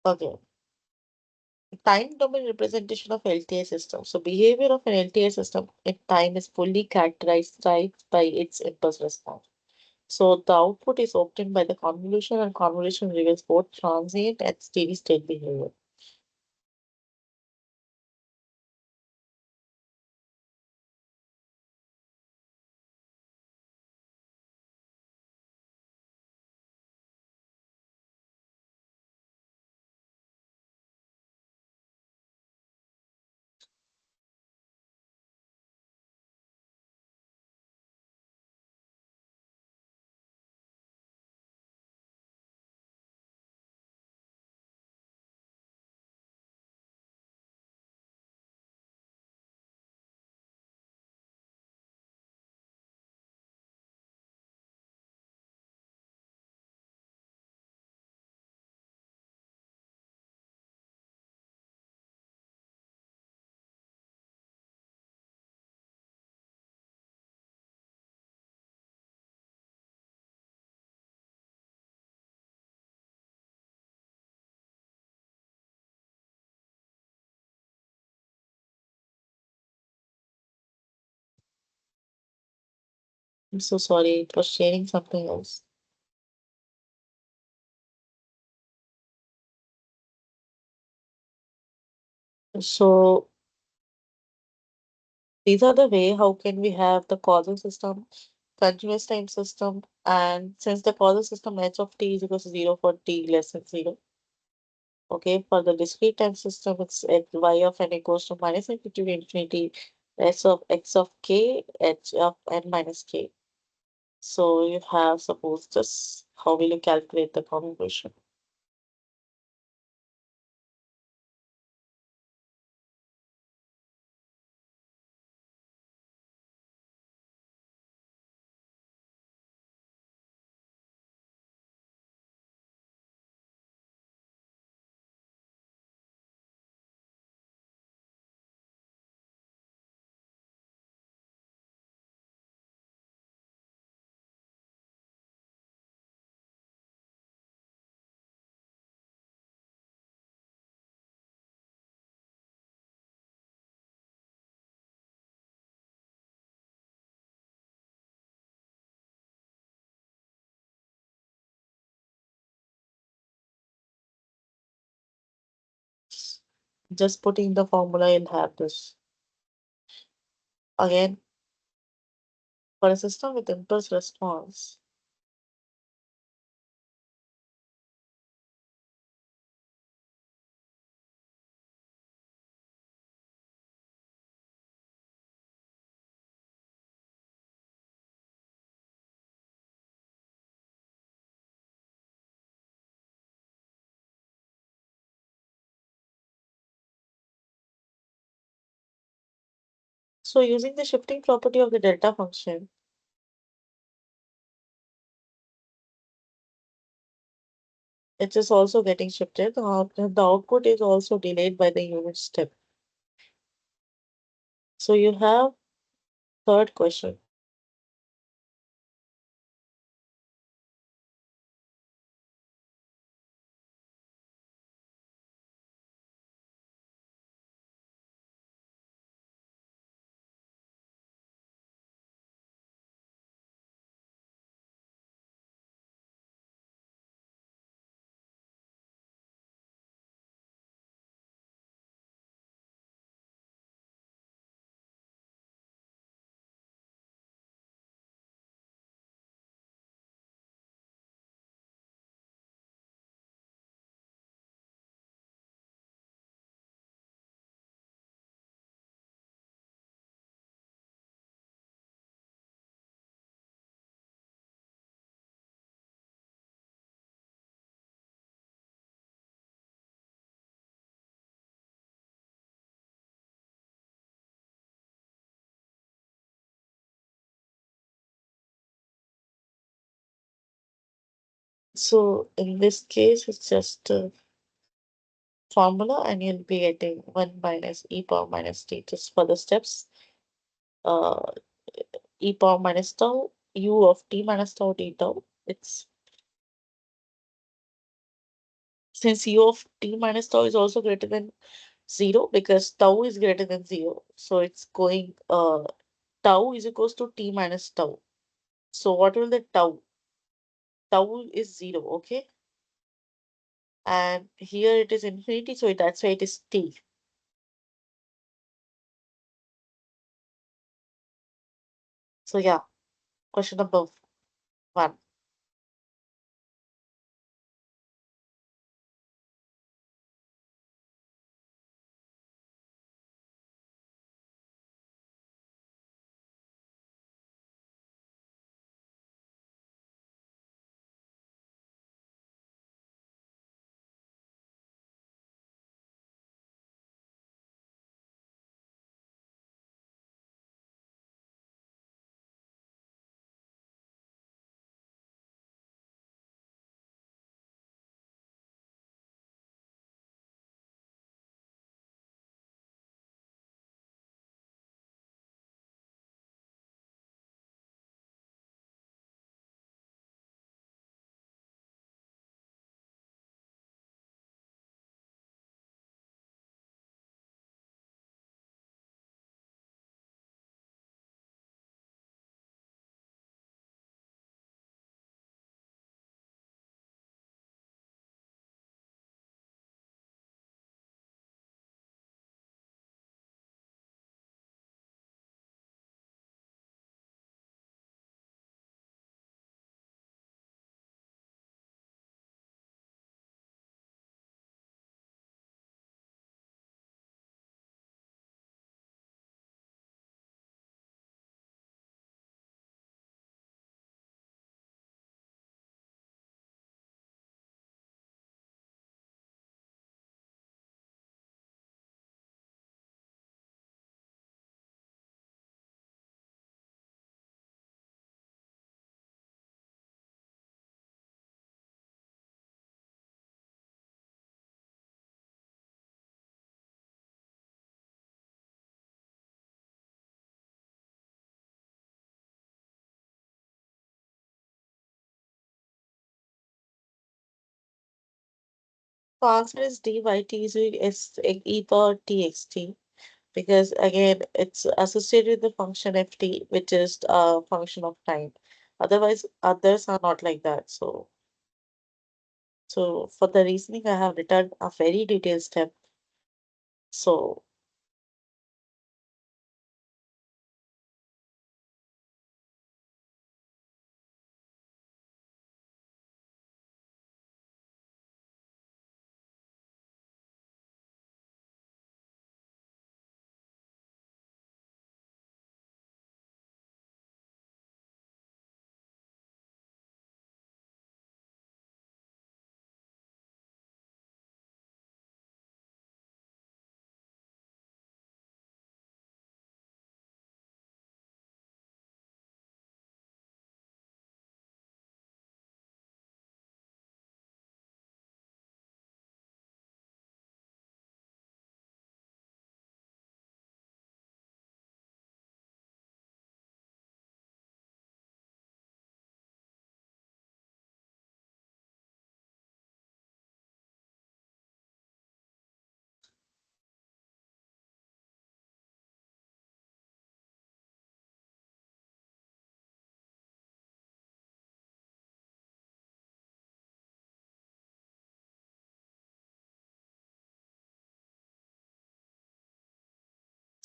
Okay, time domain representation of LTI system. So behavior of an LTI system in time is fully characterized by its impulse response. So the output is obtained by the convolution, and convolution reveals both transient and steady state behavior. I'm so sorry, it was sharing something else. So these are the way how can we have the causal system, continuous time system, and since the causal system h of t is equals to 0 for t less than 0. Okay, for the discrete time system, it's at y of n equals to minus infinity to infinity, s of x of k, h of n minus k. So you have suppose just how will you calculate the convolution? Just putting the formula, you'll have this. Again, for a system with impulse response, So using the shifting property of the delta function, it is also getting shifted. The output is also delayed by the unit step. So you have third question. So in this case, it's just a formula, and you'll be getting 1 minus e power minus t just for the steps. Uh, e power minus tau, u of t minus tau d tau. It's since u of t minus tau is also greater than 0 because tau is greater than 0. So it's going tau is equals to t minus tau. So what will the tau? Tau is 0, okay? And here it is infinity, so that's why it is t. So yeah, question number 1. So answer is dy t is e power txt because again it's associated with the function ft, which is a function of time. Otherwise, others are not like that. So for the reasoning, I have written a very detailed step. So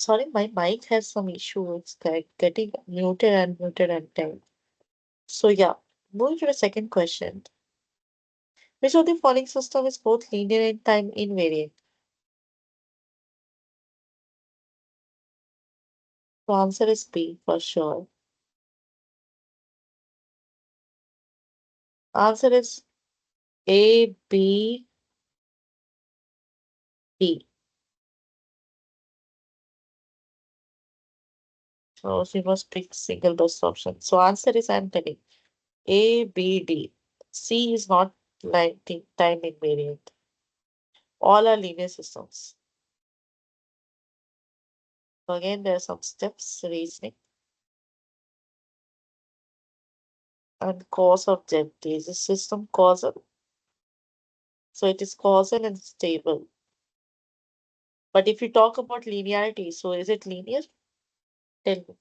Sorry, my mic has some issue. It's getting muted and dead. So yeah, moving to the second question. Which of the following system is both linear and time invariant? The answer is B for sure. Answer is A, B, D. So she must pick single best option. So answer is I'm telling A, B, D. C is not like time invariant. All are linear systems. So again, there are some steps, reasoning, and cause of death. Is the system causal? So it is causal and stable. But if you talk about linearity, so is it linear? Tell me.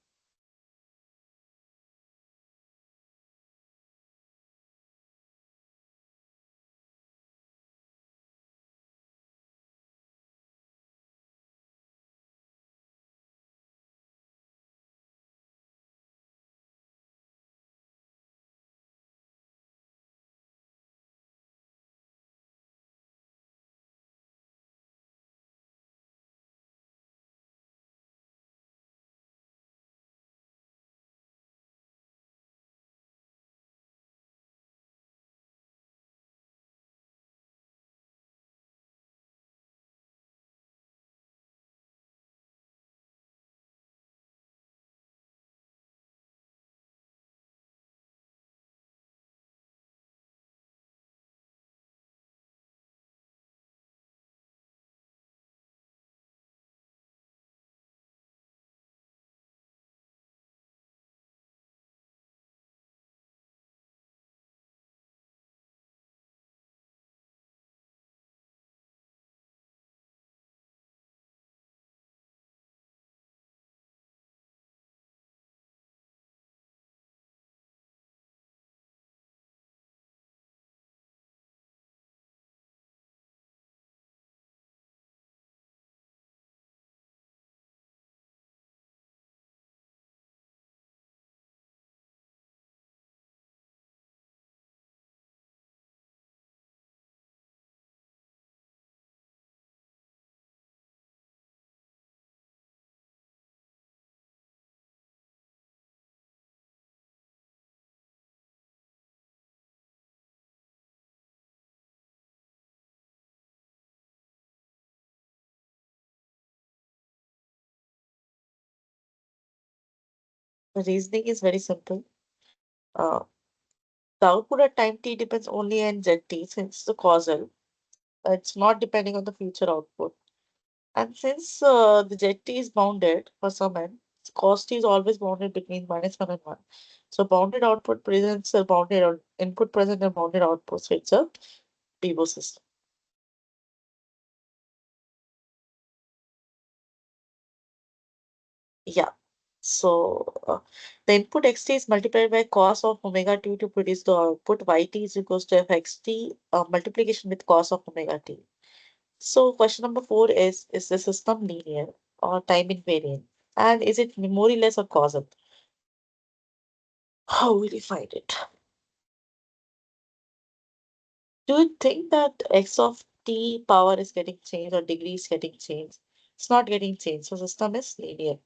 The reasoning is very simple. Uh, the output at time t depends only on zt since the causal. It's not depending on the future output. And since the zt is bounded for some n, cos t is always bounded between -1 and 1. So bounded output presents a bounded input present and bounded output. So it's a Bibo system. Yeah. So the input xt is multiplied by cos of omega t to produce the output yt is equals to fxt multiplication with cos of omega t. So question number 4 is the system linear or time invariant? And is it memoryless or causal? How will you find it? Do you think that x of t power is getting changed or degree is getting changed? It's not getting changed. So system is linear.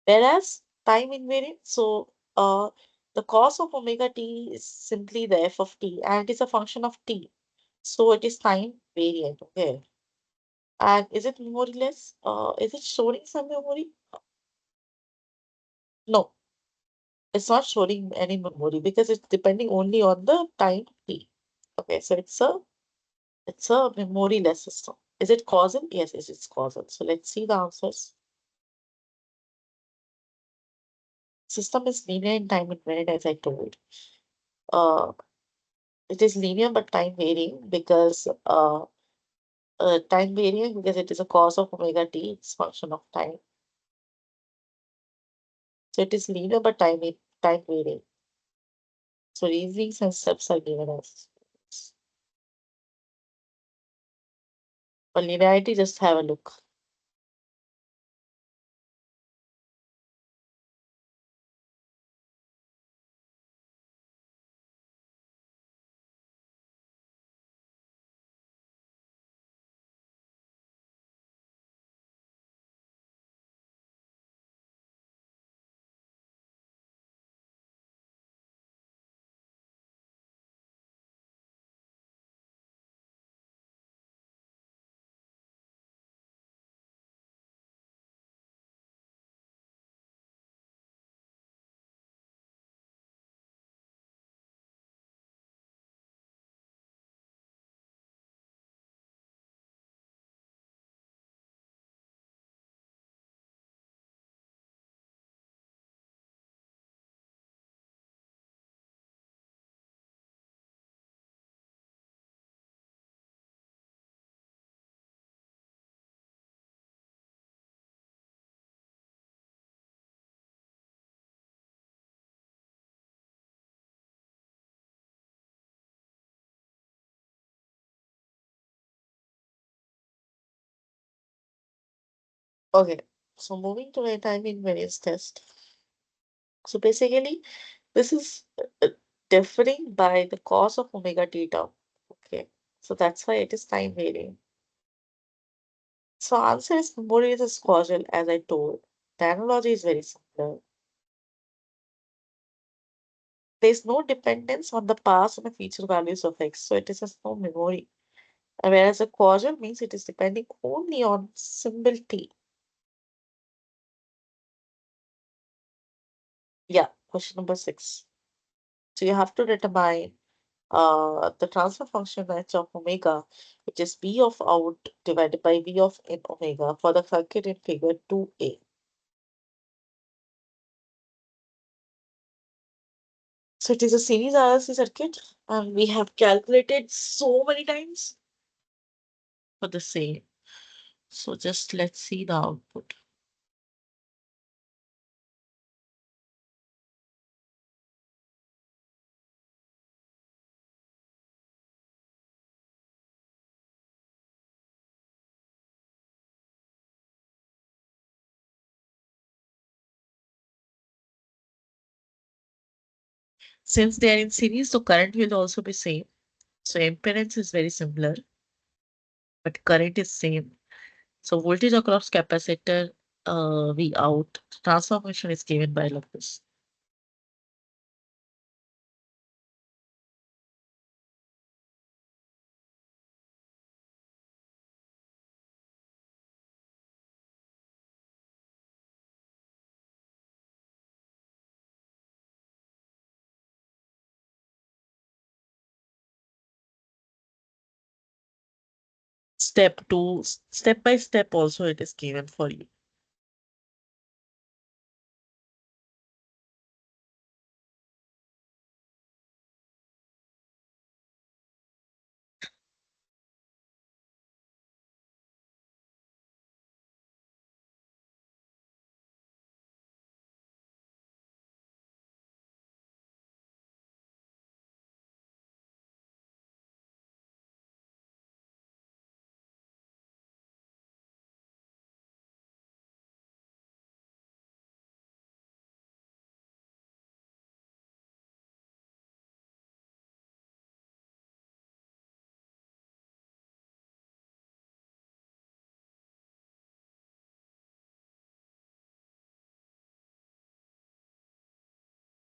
Whereas time invariant, so the cos of omega t is simply the f of t and it is a function of t. So it is time variant. Okay. And is it memoryless? Is it showing some memory? No, it's not showing any memory because it's depending only on the time t. Okay, so it's a memoryless system. Is it causal? Yes, it's causal. So let's see the answers. System is linear in time invariant, as I told. Uh, it is linear but time varying because time varying because it is a cos of omega t. It's function of time. So it is linear but time varying. So reasonings and steps are given as. For linearity, just have a look. Okay, so moving to a time invariance test. So basically, this is differing by the cos of omega theta. Okay, so that's why it is time varying. So answer is Fourier is causal, as I told. The analogy is very similar. There is no dependence on the past and the future values of x, so it is just no memory. Whereas a causal means it is depending only on symbol t. Yeah, question number 6. So you have to determine the transfer function h of omega, which is v of out divided by v of in omega for the circuit in figure 2a. So it is a series RLC circuit, and we have calculated so many times for the same. So just let's see the output. Since they are in series, the current will also be same. So impedance is very similar, but current is same. So voltage across capacitor V out transformation is given by Laplace. Step 2, step by step also it is given for you.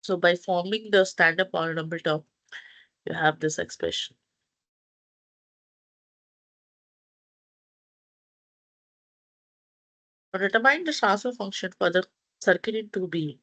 So by forming the standard polynomial term, you have this expression. Now determine the transfer function for the circuit in 2B.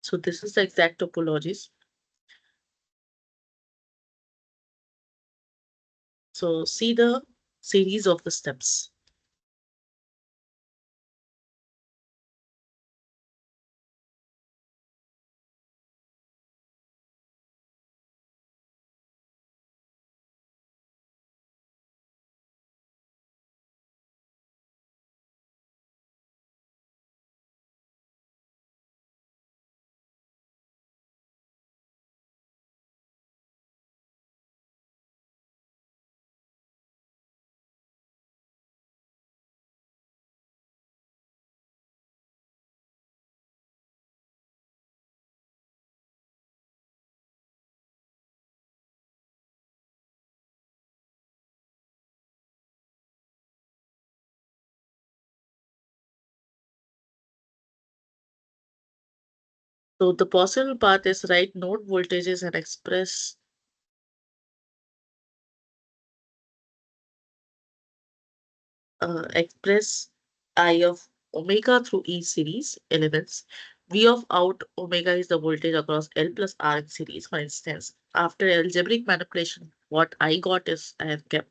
So this is the exact topologies. So see the series of the steps. So the possible path is write node voltages and express I of omega through E series elements. V of out omega is the voltage across L plus R in series, for instance. after algebraic manipulation, what I got is I have kept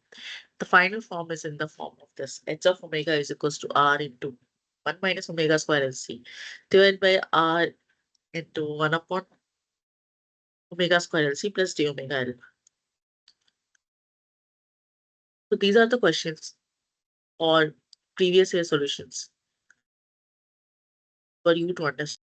the final form is in the form of this. H of omega is equals to R into 1 minus omega square LC divided by R into 1 upon omega square LC plus d omega L. So these are the questions or previous year solutions for you to understand.